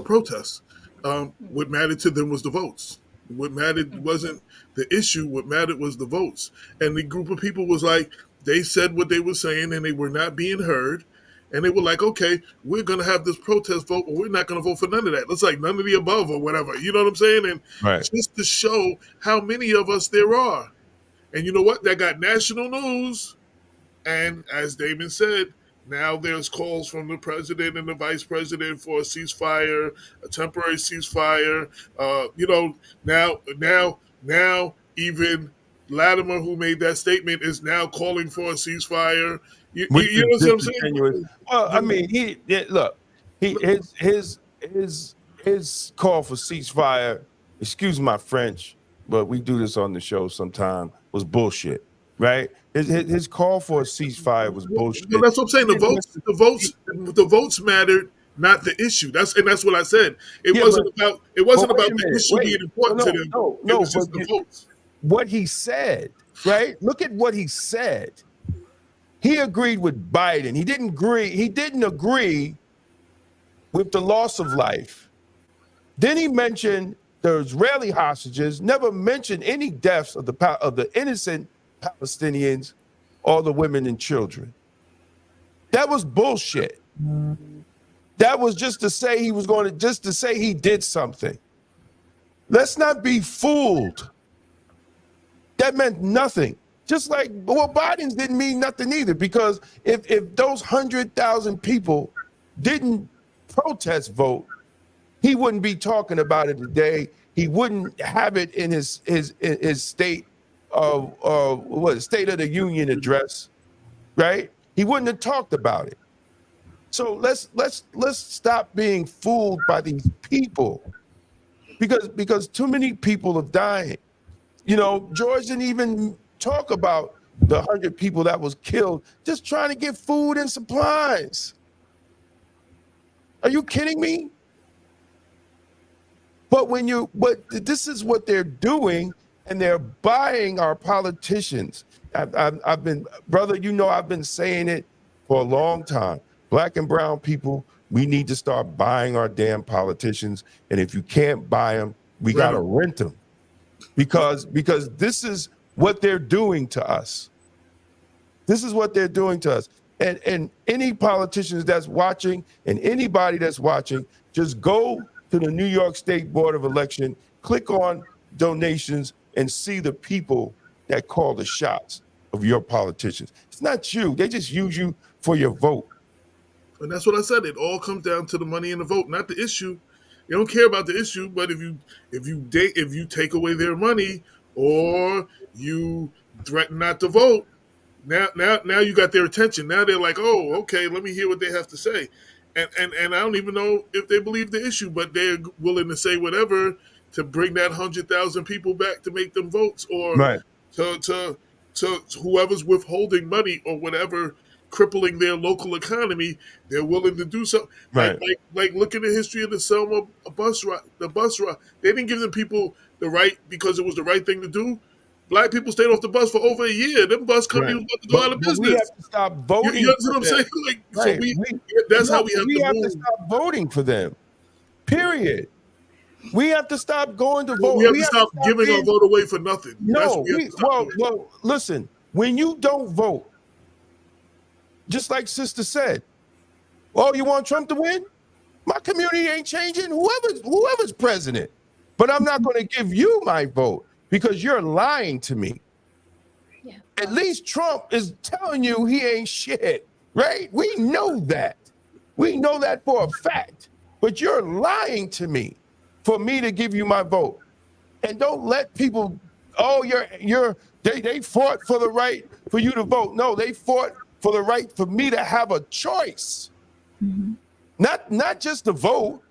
protest. What mattered to them was the votes. What mattered wasn't the issue. What mattered was the votes. And the group of people was like, they said what they were saying and they were not being heard. And they were like, okay, we're going to have this protest vote, but we're not going to vote for none of that. It's like none of the above or whatever. You know what I'm saying? And just to show how many of us there are. And you know what? That got national news. And as Damon said, now there's calls from the president and the vice president for a ceasefire, a temporary ceasefire. Now even Latimer, who made that statement, is now calling for a ceasefire. You know what I'm saying? Well, I mean, his call for ceasefire, excuse my French, but we do this on the show sometime, was bullshit, right? His call for a ceasefire was bullshit. Well, that's what I'm saying. The votes mattered, not the issue. That's what I said. It wasn't about the issue being important to them. No, it was just the votes. What he said, right? Look at what he said. He agreed with Biden. He didn't agree with the loss of life. Then he mentioned the Israeli hostages, never mentioned any deaths of the innocent Palestinians or the women and children. That was bullshit. That was just to say he was going to, just to say he did something. Let's not be fooled. That meant nothing. Just like, well, Biden's didn't mean nothing either, because if those 100,000 people didn't protest vote, he wouldn't be talking about it today. He wouldn't have it in his state of what, State of the Union address, right? He wouldn't have talked about it. So let's stop being fooled by these people, because too many people are dying. You know, George didn't even talk about the 100 people that was killed just trying to get food and supplies. Are you kidding me? But this is what they're doing, and they're buying our politicians. I've been, brother, you know, I've been saying it for a long time. Black and brown people, we need to start buying our damn politicians. And if you can't buy them, we got to rent them, because this is what they're doing to us. This is what they're doing to us. And any politicians that's watching, and anybody that's watching, just go to the New York State Board of Election, click on donations, and see the people that call the shots of your politicians. It's not you. They just use you for your vote. And that's what I said. It all comes down to the money and the vote, not the issue. They don't care about the issue, but if you take away their money, or you threaten not to vote, now you got their attention. Now they're like, oh, okay, let me hear what they have to say. And I don't even know if they believe the issue, but they're willing to say whatever to bring that 100,000 people back to make them votes, or right. to whoever's withholding money or whatever, crippling their local economy. They're willing to do so. Right. Like look at the history of the Selma bus ride. They didn't give the people the right because it was the right thing to do. Black people stayed off the bus for over a year. Them bus companies were about to go out of business. We have to stop voting. You know what I'm saying? Like, right. So that's how we have to stop voting for them. Period. We have to stop going to vote. We have to stop giving our vote away for nothing. No. Well, listen. When you don't vote, just like Sister said, oh, you want Trump to win? My community ain't changing. Whoever's president. But I'm not going to give you my vote because you're lying to me. Yeah. At least Trump is telling you he ain't shit, right? We know that. We know that for a fact. But you're lying to me for me to give you my vote. And don't let people, oh, they fought for the right for you to vote. No, they fought for the right for me to have a choice. Mm-hmm. Not just to vote.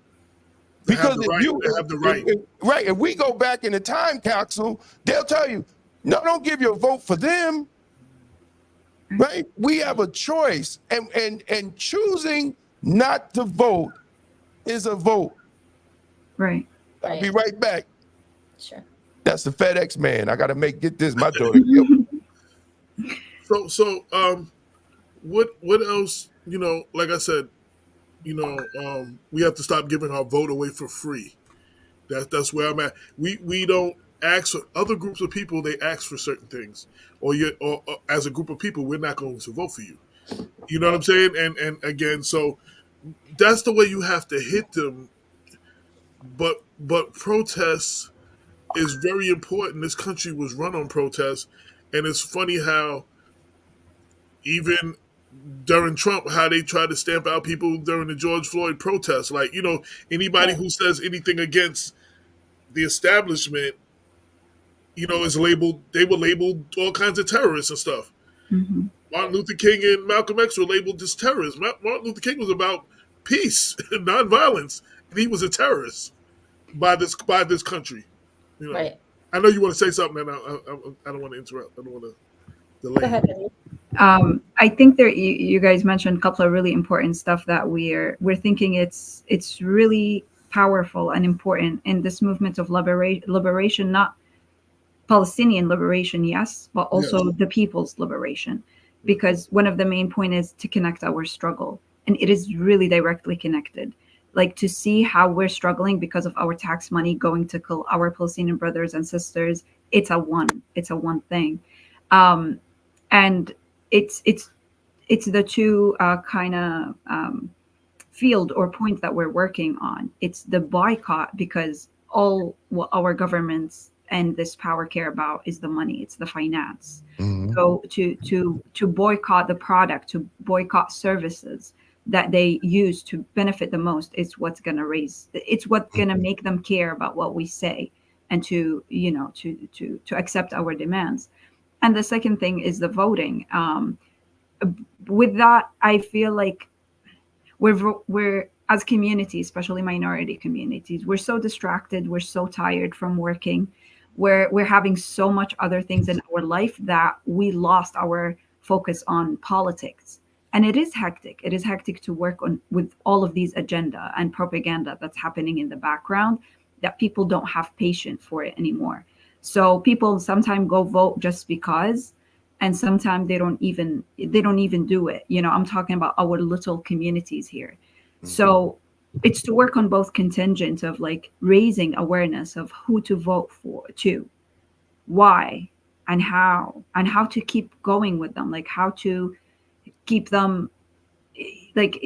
Because if we go back in the time capsule, they'll tell you, no, don't give your vote for them. Right? We have a choice, and choosing not to vote is a vote. Right. I'll be right back. Sure. That's the FedEx man. I gotta get this. My daughter. So what else? You know, like I said, you know, we have to stop giving our vote away for free. That's where I'm at. We don't ask for other groups of people. They ask for certain things, or as a group of people, we're not going to vote for you. You know what I'm saying? And again, so that's the way you have to hit them. But protests is very important. This country was run on protests, and it's funny how even during Trump, how they tried to stamp out people during the George Floyd protests. Like, you know, anybody who says anything against the establishment, you know, they were labeled all kinds of terrorists and stuff. Mm-hmm. Martin Luther King and Malcolm X were labeled as terrorists. Martin Luther King was about peace and nonviolence, and he was a terrorist by this country. You know, right. I know you want to say something, and I don't want to interrupt. I don't want to delay. Go ahead. I think you guys mentioned a couple of really important stuff that we're thinking it's really powerful and important in this movement of liberation, not Palestinian liberation, yes, but also the people's liberation, because one of the main point is to connect our struggle, and it is really directly connected. Like, to see how we're struggling because of our tax money going to kill our Palestinian brothers and sisters, it's a one thing, and it's it's the two kind of field or point that we're working on. It's the boycott, because all what our governments and this power care about is the money, it's the finance. Mhm. So to boycott the product, to boycott services that they use to benefit the most, is what's going to raise, it's what's going to make them care about what we say, and to, you know, to accept our demands. And the second thing is the voting. With that, I feel like we're as communities, especially minority communities, we're so distracted, we're so tired from working, we're having so much other things in our life that we lost our focus on politics. And it is hectic, it is hectic to work on with all of these agenda and propaganda that's happening in the background, that people don't have patience for it anymore. So people sometimes go vote just because, and sometimes they don't even do it. You know, I'm talking about our little communities here. So it's to work on both contingent of like raising awareness of who to vote for, to why, and how to keep going with them, like how to keep them, like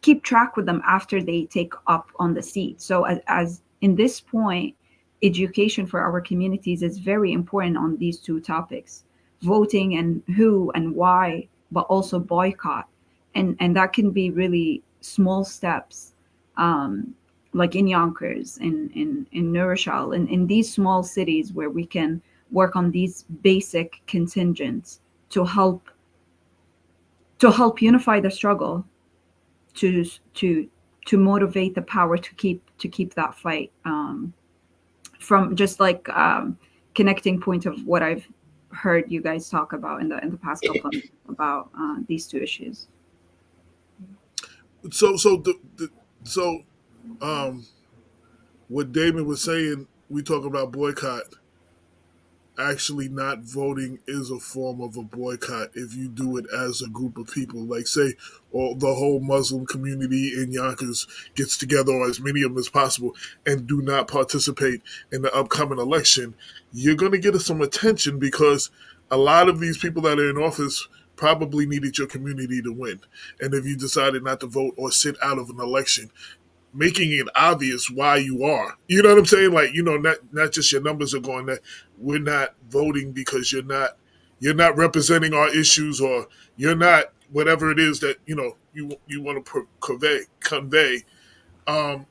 keep track with them after they take up on the seat. So as in this point, education for our communities is very important on these two topics: voting and who and why, but also boycott. And that can be really small steps, like in Yonkers, in Isreal, in these small cities where we can work on these basic contingents to help unify the struggle, to to to motivate the power to keep that fight, from just like connecting point of what I've heard you guys talk about in the past couple of months about these two issues. So what Damon was saying, we talk about boycott. Actually, not voting is a form of a boycott if you do it as a group of people. Like, say, or the whole Muslim community in Yonkers gets together, or as many of them as possible, and do not participate in the upcoming election. You're going to get some attention, because a lot of these people that are in office probably needed your community to win. And if you decided not to vote or sit out of an election, making it obvious why you are. You know what I'm saying? Like, not just your numbers are going that we're not voting because you're not representing our issues, or you're not whatever it is that you want to convey.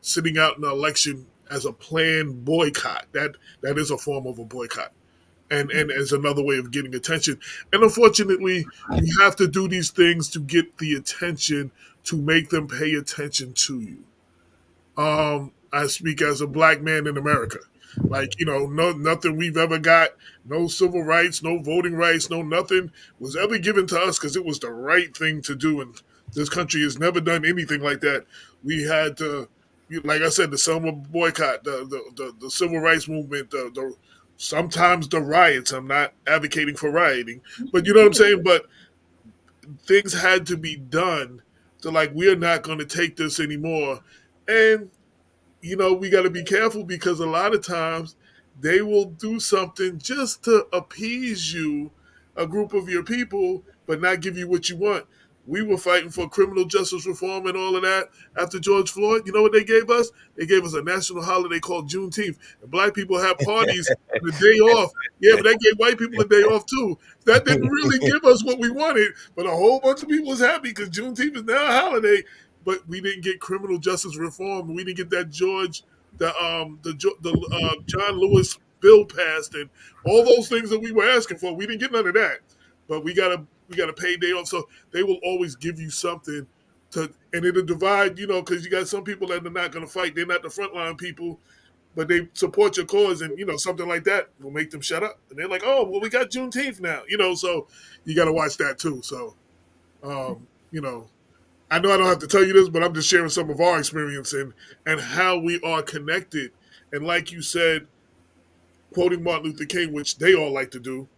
Sitting out in an election as a planned boycott, that is a form of a boycott. And as another way of getting attention. And unfortunately, you have to do these things to get the attention, to make them pay attention to you. I speak as a black man in America. Like, nothing we've ever got, no civil rights, no voting rights, no nothing was ever given to us because it was the right thing to do. And this country has never done anything like that. We had to, like I said, the summer boycott, the civil rights movement, sometimes the riots. I'm not advocating for rioting, but you know what I'm saying? But things had to be done to, like, we're not going to take this anymore. And we got to be careful, because a lot of times they will do something just to appease you, a group of your people, but not give you what you want. We were fighting for criminal justice reform and all of that after George Floyd. You know what they gave us? They gave us a national holiday called Juneteenth. And black people had parties the day off. Yeah, but they gave white people a day off too. That didn't really give us what we wanted, but a whole bunch of people was happy because Juneteenth is now a holiday. But we didn't get criminal justice reform. We didn't get that John Lewis bill passed, and all those things that we were asking for. We didn't get none of that. But we gotta pay day off. So they will always give you something and it'll divide. Because you got some people that are not going to fight. They're not the frontline people, but they support your cause, and something like that will make them shut up. And they're like, oh, well, we got Juneteenth now. So you got to watch that too. So, I know I don't have to tell you this, but I'm just sharing some of our experience and how we are connected. And like you said, quoting Martin Luther King, which they all like to do,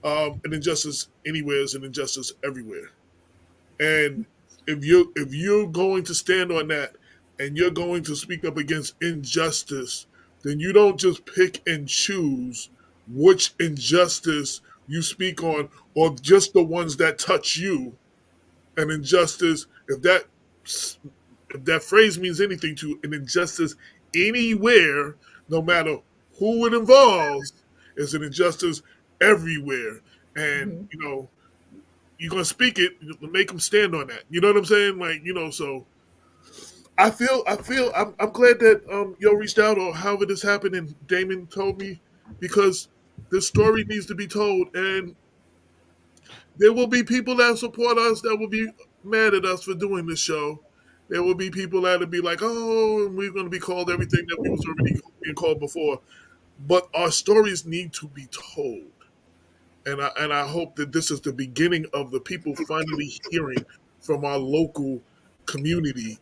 an injustice anywhere is an injustice everywhere. And if you're going to stand on that, and you're going to speak up against injustice, then you don't just pick and choose which injustice you speak on, or just the ones that touch you. an injustice, if that phrase means anything to an injustice anywhere, no matter who it involves, is an injustice everywhere. And Mhm. you're gonna speak it, make them stand on that. You know what I'm saying? Like, so I'm glad that y'all reached out, or however this happened, and Damon told me, because this story needs to be told, and there will be people that support us that will be mad at us for doing this show. There will be people that will be like, "Oh, we're going to be called everything that we was already being called before." But our stories need to be told, and I hope that this is the beginning of the people finally hearing from our local community,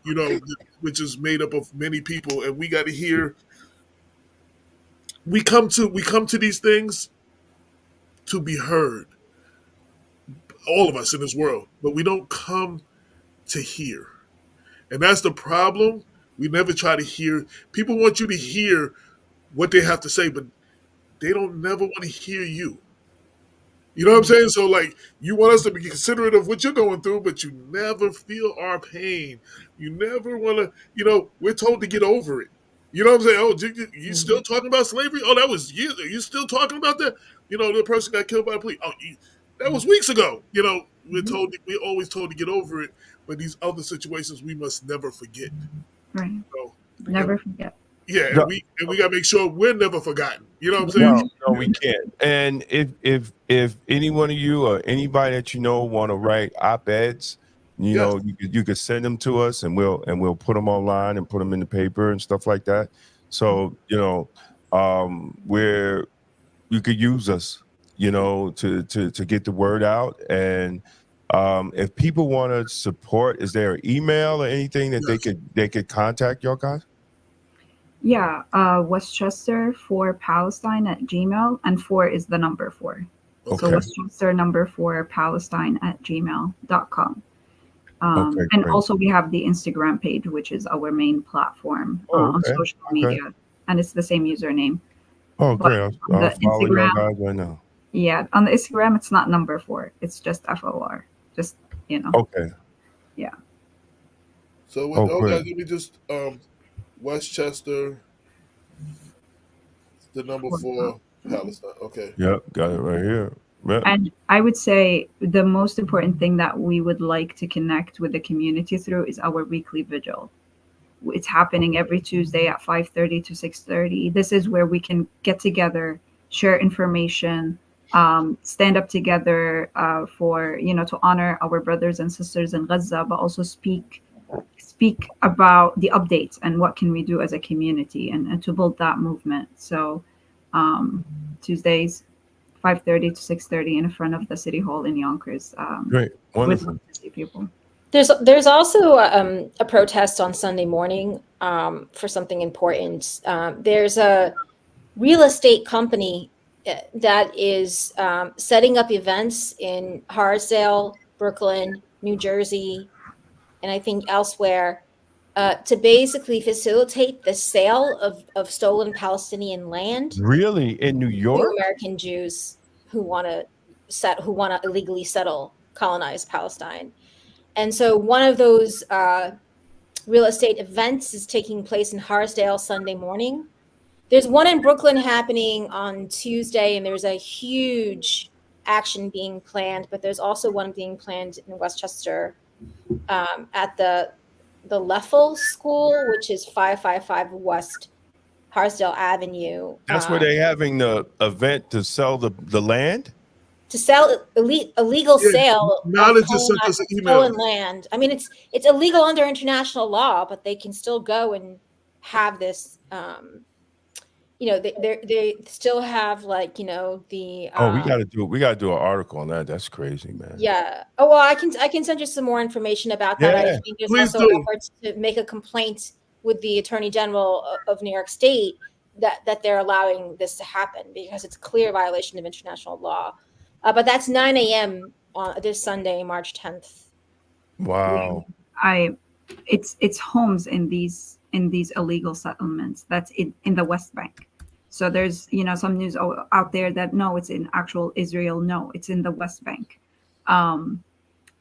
which is made up of many people, and we got to hear. We come to these things to be heard, all of us in this world, but we don't come to hear. And that's the problem. We never try to hear. People want you to hear what they have to say, but they don't never want to hear you. You know what I'm saying? So, like, you want us to be considerate of what you're going through, but you never feel our pain. You never want to, we're told to get over it. You know what I'm saying? Oh, you still talking about slavery? Oh, that was years. Are you still talking about that? The person got killed by the police. Oh, that was weeks ago. We're always told to get over it, but these other situations we must never forget. Right. So, Never forget. yeah, No. and we gotta make sure we're never forgotten. You know what I'm saying? No, we can't. And if any one of you or anybody that you know want to write op-eds, Yes. you could send them to us, and we'll put them online and put them in the paper and stuff like that. So where you could use us, to get the word out. And if people want to support, is there an email or anything that Yes. they could contact y'all guys? Yeah, Westchester for Palestine at Gmail, and 4 is the number 4. Okay. So Westchester number 4 Palestine at gmail.com. Okay, And great. also we have the Instagram page, which is our main platform on Okay, social okay. media, and it's the same username. Oh, But great. on I'll the follow y'all Instagram, guys right now. yeah, on the Instagram it's not number 4, it's just FOR. Just Okay. yeah. So Oh, guys, great. let me just Westchester, the number 4, Palestine. Okay. Yep, got it right here. Yep. And I would say the most important thing that we would like to connect with the community through is our weekly vigil. It's happening every Tuesday at 5:30 to 6:30. This is where we can get together, share information, stand up together for to honor our brothers and sisters in Gaza, but also speak about the updates and what can we do as a community, and to build that movement. So Tuesdays 5:30 to 6:30 in front of the city hall in Yonkers. Great. We'd Wonderful. love to see people. There's also a protest on Sunday morning for something important. There's a real estate company that is setting up events in Harsdale, Brooklyn, New Jersey, and I think elsewhere to basically facilitate the sale of stolen Palestinian land Really? In New to York? American Jews who want to illegally settle, colonize Palestine. And so one of those real estate events is taking place in Harsdale Sunday morning. There's one in Brooklyn happening on Tuesday, and there's a huge action being planned, but there's also one being planned in Westchester at the Leffel School, which is 555 West Harsdale Avenue. That's where they're having the event to sell the land? To sell illegal Yeah, sale Nana of just sent us an stolen email. land. I mean, it's illegal under international law, but they can still go and have this. They still have the. Oh, we gotta do an article on that. That's crazy, man. Yeah. Oh well, I can send you some more information about that. I Yeah, think there's please also do. efforts to make a complaint with the Attorney General of New York State that they're allowing this to happen because it's a clear violation of international law. But that's 9 a.m. on this Sunday, March 10th. Wow. It's homes in these illegal settlements that's in the West Bank. So there's some news out there that no, it's in actual Israel. No, it's in the West Bank.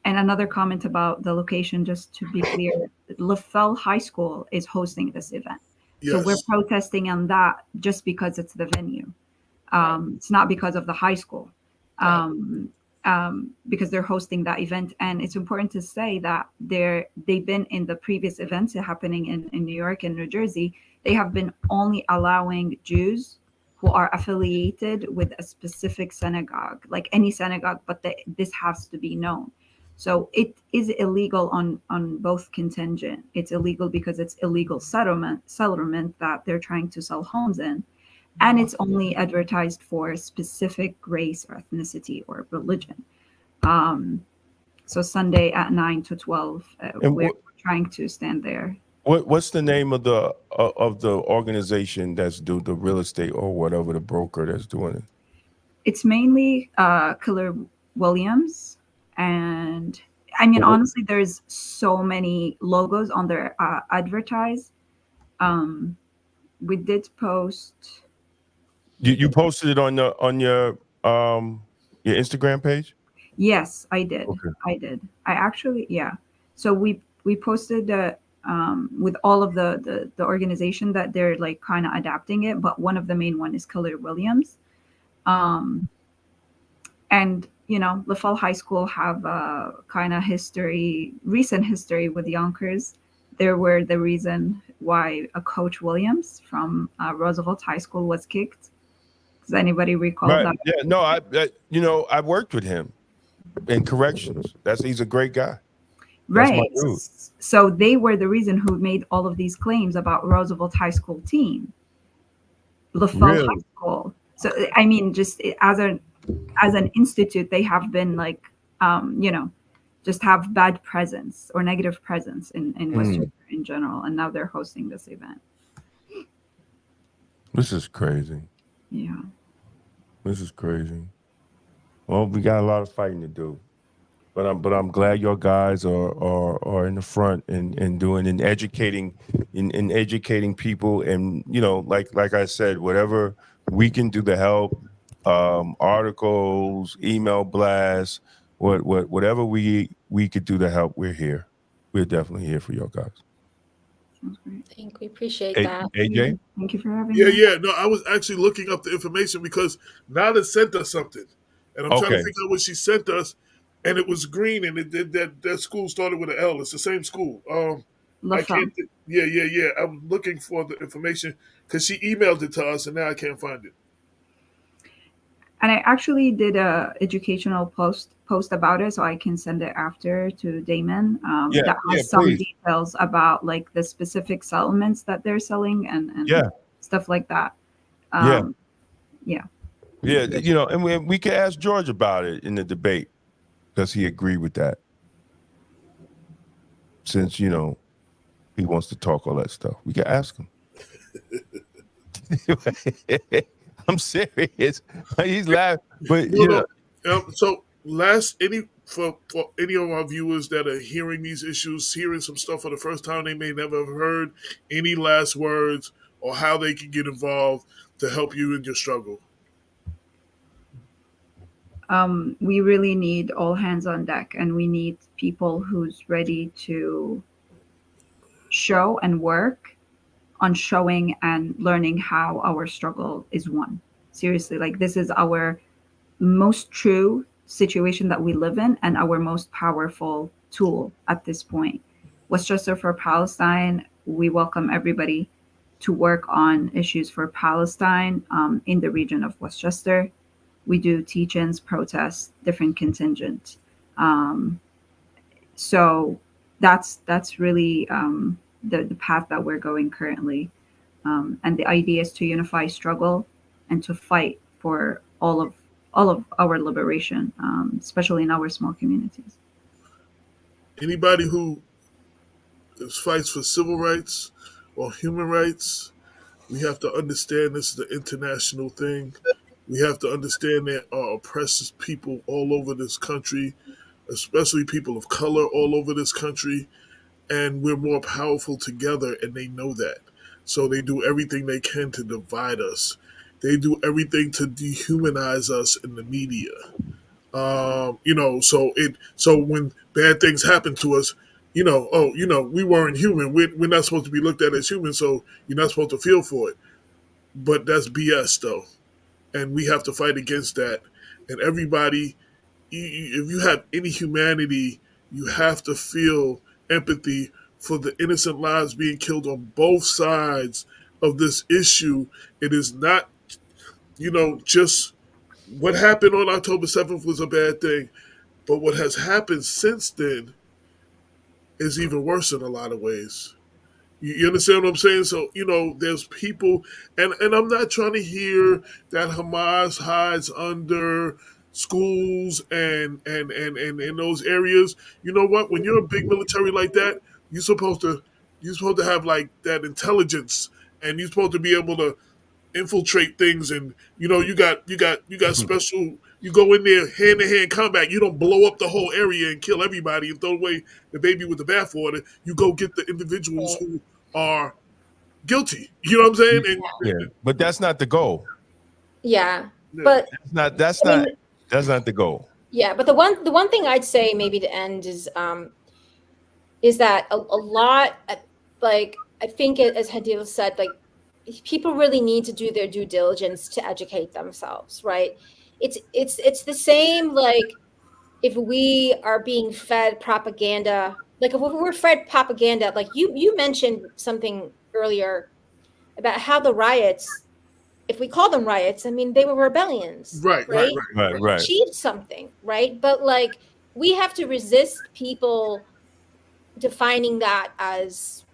And another comment about the location, just to be clear, LaFell High School is hosting this event. So we're Yes. protesting on that just because it's the venue. It's not because of the high school, because they're hosting that event. And it's important to say that they've been in the previous events happening in New York and New Jersey. They have been only allowing Jews who are affiliated with a specific synagogue, like any synagogue, but this has to be known. So it is illegal on both contingent. It's illegal because it's illegal settlement that they're trying to sell homes in. And it's only advertised for specific race or ethnicity or religion. So Sunday at 9 to 12, we're trying to stand there. What's the name of the organization that's do the real estate or whatever, the broker that's doing it? It's mainly Keller Williams. And I mean, honestly, there's so many logos on their advertise. We did post. You posted it on your Instagram page? Yes, I did. Okay. I did. I actually, yeah. So we posted with all of the organization that they're like kind of adapting it, but one of the main one is Keller Williams. And LaFell High School have a kind of recent history with Yonkers. They were the reason why a Coach Williams from Roosevelt High School was kicked. Does anybody recall that? Yeah, no, I worked with him in corrections. He's a great guy. Right. So they were the reason who made all of these claims about Roosevelt High School team, LaFell High School. So I mean, just as an institute, they have been like, just have bad presence or negative presence in Westchester in general, and now they're hosting this event. This is crazy. Yeah. This is crazy. Well, we got a lot of fighting to do, but I'm glad your guys are in the front and doing and educating people, and like I said, whatever we can do to help, articles, email blasts, whatever we could do to help, we're here. We're definitely here for your guys. Sounds great. I think we appreciate that. AJ? Thank you for having Yeah, me. yeah. No, I was actually looking up the information because Nada sent us something, and I'm trying to figure out what she sent us, and it was green, and it did that school started with an L. It's the same school. I can't. Yeah. I'm looking for the information because she emailed it to us, and now I can't find it. And I actually did a educational post about it, so I can send it after to Damon. That has some details about like the specific settlements that they're selling and stuff like that. And we could ask George about it in the debate. Does he agree with that? Since he wants to talk all that stuff, we can ask him. I'm serious. He's laughing, but So, for any of our viewers that are hearing these issues, hearing some stuff for the first time, they may never have heard any last words or how they can get involved to help you in your struggle. We really need all hands on deck, and we need people who's ready to show and work on showing and learning how our struggle is won. Seriously, like this is our most true situation that we live in and our most powerful tool at this point. Westchester for Palestine, we welcome everybody to work on issues for Palestine in the region of Westchester. We do teach-ins, protests, different contingent. So that's really the path that we're going currently. And the idea is to unify struggle and to fight for all of our liberation, especially in our small communities. Anybody who fights for civil rights or human rights, we have to understand this is an international thing. We have to understand there are oppressed people all over this country, especially people of color all over this country, and we're more powerful together, and they know that. So they do everything they can to divide us. They do everything to dehumanize us in the media. So when bad things happen to us, we weren't human. We're not supposed to be looked at as human, so you're not supposed to feel for it. But that's BS, though, and we have to fight against that. And everybody, if you have any humanity, you have to feel empathy for the innocent lives being killed on both sides of this issue. It is not, just what happened on October 7th was a bad thing, but what has happened since then is even worse in a lot of ways. You understand what I'm saying? So, there's people, and I'm not trying to hear that Hamas hides under schools and in those areas. You know what? When you're a big military like that, you're supposed to have like that intelligence, and you're supposed to be able to infiltrate things, and you got special. You go in there hand to hand combat. You don't blow up the whole area and kill everybody and throw away the baby with the bathwater. You go get the individuals who are guilty. You know what I'm saying? And Yeah, but that's not the goal. Yeah, but That's not the goal. yeah, but the one thing I'd say maybe to end is that a lot, like I think as Hadil said, like people really need to do their due diligence to educate themselves, right? It's the same, like if we are being fed propaganda, like if we're fed propaganda, like you mentioned something earlier about how the riots, if we call them riots, I mean they were rebellions, right. achieved something, right? But like we have to resist people defining that as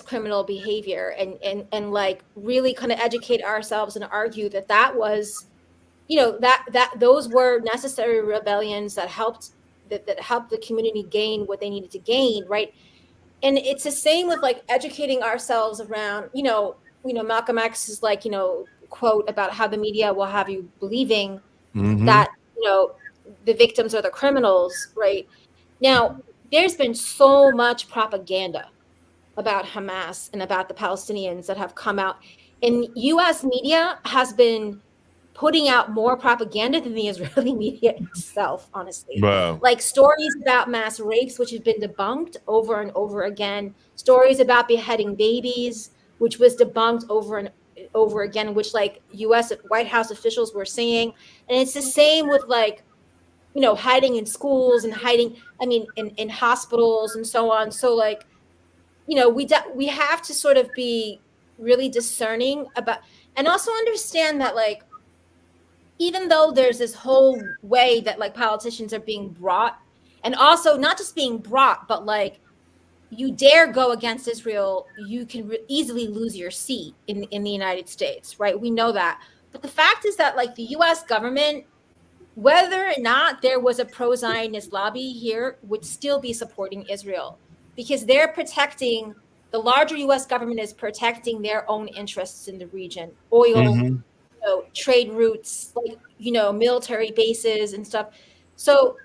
criminal behavior, and like really kind of educate ourselves and argue that was, that those were necessary rebellions that helped the community gain what they needed to gain, right? And it's the same with like educating ourselves around, Malcolm X's like, quote about how the media will have you believing that, the victims are the criminals, right? Now, there's been so much propaganda about Hamas and about the Palestinians that have come out, and US media has been putting out more propaganda than the Israeli media itself, honestly. Wow. Like stories about mass rapes, which have been debunked over and over again, stories about beheading babies, which was debunked over and over again, which like US White House officials were saying. And it's the same with like, hiding in schools and hiding, I mean, in hospitals and so on. So like, we have to sort of be really discerning about, and also understand that like, even though there's this whole way that like politicians are being brought, and also not just being brought, but like you dare go against Israel, you can easily lose your seat in the United States, right? We know that. But the fact is that like the US government, whether or not there was a pro-Zionist lobby here, would still be supporting Israel because they're protecting, the larger US government is protecting their own interests in the region, oil, trade routes, like, military bases and stuff. So,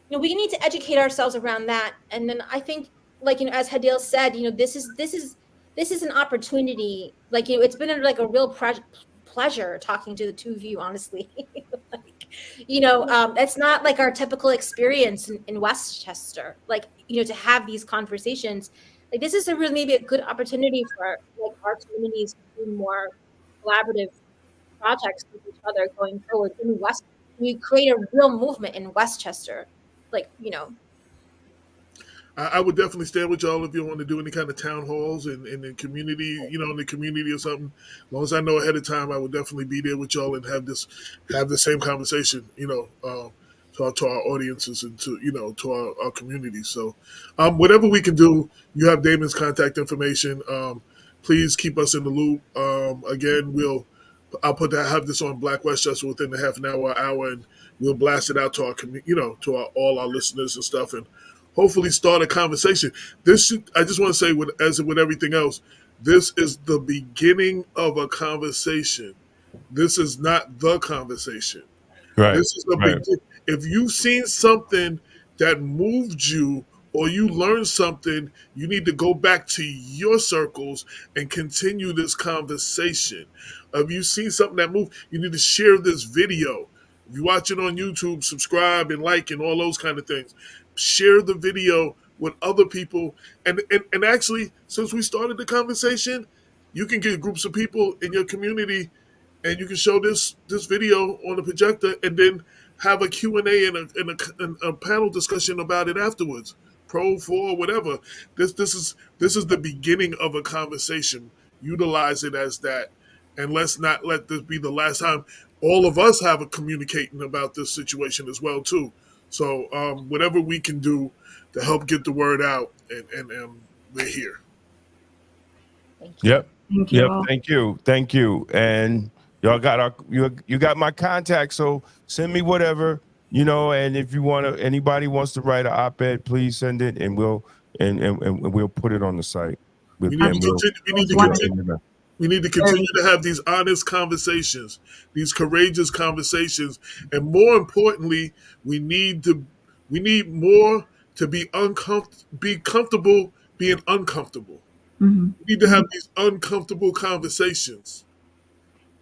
we need to educate ourselves around that. And then I think, like, as Hadil said, this is an opportunity. Like, it's been like a real pleasure talking to the two of you, honestly. It's not like our typical experience in Westchester, like, to have these conversations. Like, this is maybe a good opportunity for our communities to do more collaborative projects with each other going forward in West. We create a real movement in Westchester, I would definitely stand with y'all if you want to do any kind of town halls in the community, in the community or something. As long as I know ahead of time, I would definitely be there with y'all and have the same conversation, to our audiences and to our community. So, whatever we can do, you have Damon's contact information. Please keep us in the loop. Again, I'll have this on Black Westchester within the half an hour, and we'll blast it out to our all our listeners and stuff, and hopefully start a conversation. I just want to say, as with everything else, this is the beginning of a conversation. This is not the conversation. Right. This is a big. If you've seen something that moved you, or you learned something, you need to go back to your circles and continue this conversation. If you've seen something that moved, you need to share this video. If you watch it on YouTube, subscribe and like and all those kind of things. Share the video with other people. And actually, since we started the conversation, you can get groups of people in your community and you can show this video on the projector and then have a Q&A and a panel discussion about it afterwards. Pro, for, whatever. This is the beginning of a conversation. Utilize it as that. And let's not let this be the last time. All of us have a communicating about this situation as well, too. So whatever we can do to help get the word out, and we're here. Thank you. Yep. Thank you. Yep. Thank you. And y'all got you got my contact, so send me whatever, and if anybody wants to write an op-ed, please send it, and we'll put it on the site. We need to continue to have these honest conversations, these courageous conversations, and more importantly, we need more to be comfortable being uncomfortable. Mm-hmm. We need to have these uncomfortable conversations.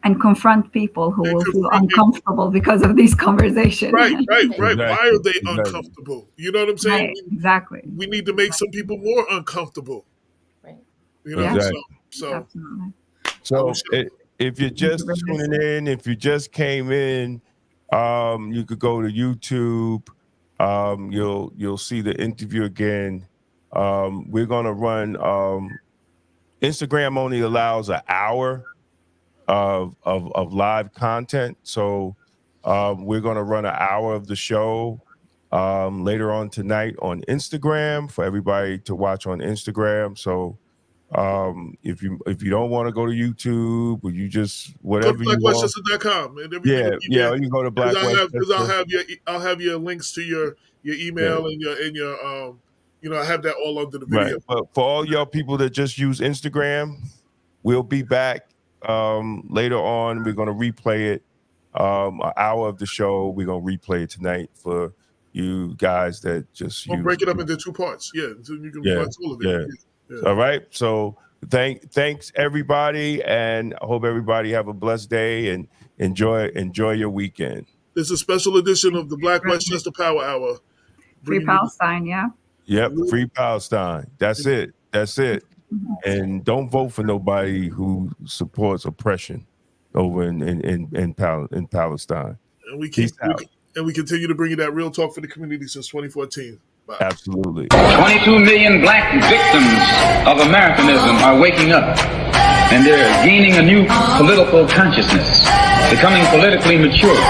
And confront people who will feel uncomfortable because of these conversations. Right. Exactly. Why are they uncomfortable? You know what I'm saying? Right. Exactly. We need to make some people more uncomfortable. Right. Exactly. So Absolutely. So if you're just tuning in, if you just came in, you could go to YouTube. You'll see the interview again. We're gonna run. Instagram only allows an hour of live content, so we're gonna run an hour of the show later on tonight on Instagram for everybody to watch on Instagram. So if you don't want to go to YouTube, or you just whatever you want, blackwestchester.com and everything. Yeah, you go to Black Westchester. Because I'll have your links to your email and your I have that all under the video. Right. But for all y'all people that just use Instagram, we'll be back later on. We're gonna replay it. An hour of the show. We're gonna replay it tonight for you guys that just We'll break it up into 2 parts. Yeah, so you can watch all of it. Yeah. All right. So thanks everybody, and I hope everybody have a blessed day and enjoy your weekend. This is a special edition of the Black Westchester Power Hour. Free Palestine, yeah. Yep, free Palestine. That's it. And don't vote for nobody who supports oppression over in Palestine. And we continue to bring you that real talk for the community since 2014. Bye. Absolutely. 22 million black victims of Americanism are waking up, and they're gaining a new political consciousness, becoming politically mature.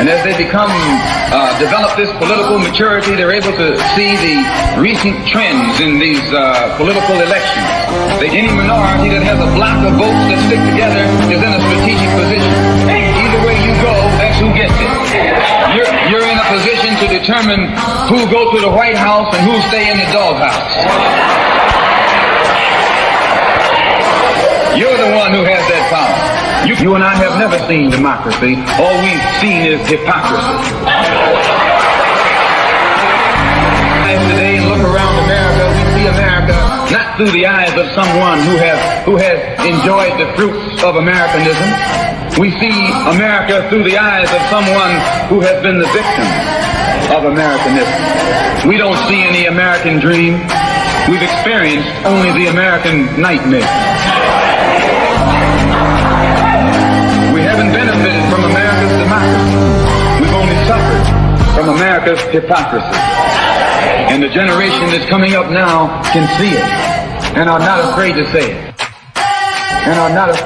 And as they develop this political maturity, they're able to see the recent trends in these political elections. Any minority that has a block of votes that stick together is in a strategic position. Either way you go, that's who gets it. You're in a position to determine who go to the White House and who stay in the doghouse. You're the one who has that power. You and I have never seen democracy. All we've seen is hypocrisy. Today, and look around America, we see America not through the eyes of someone who has enjoyed the fruits of Americanism. We see America through the eyes of someone who has been the victim of Americanism. We don't see any American dream. We've experienced only the American nightmare. We haven't benefited from America's democracy. We've only suffered from America's hypocrisy. And the generation that's coming up now can see it and are not afraid to say it. And are not afraid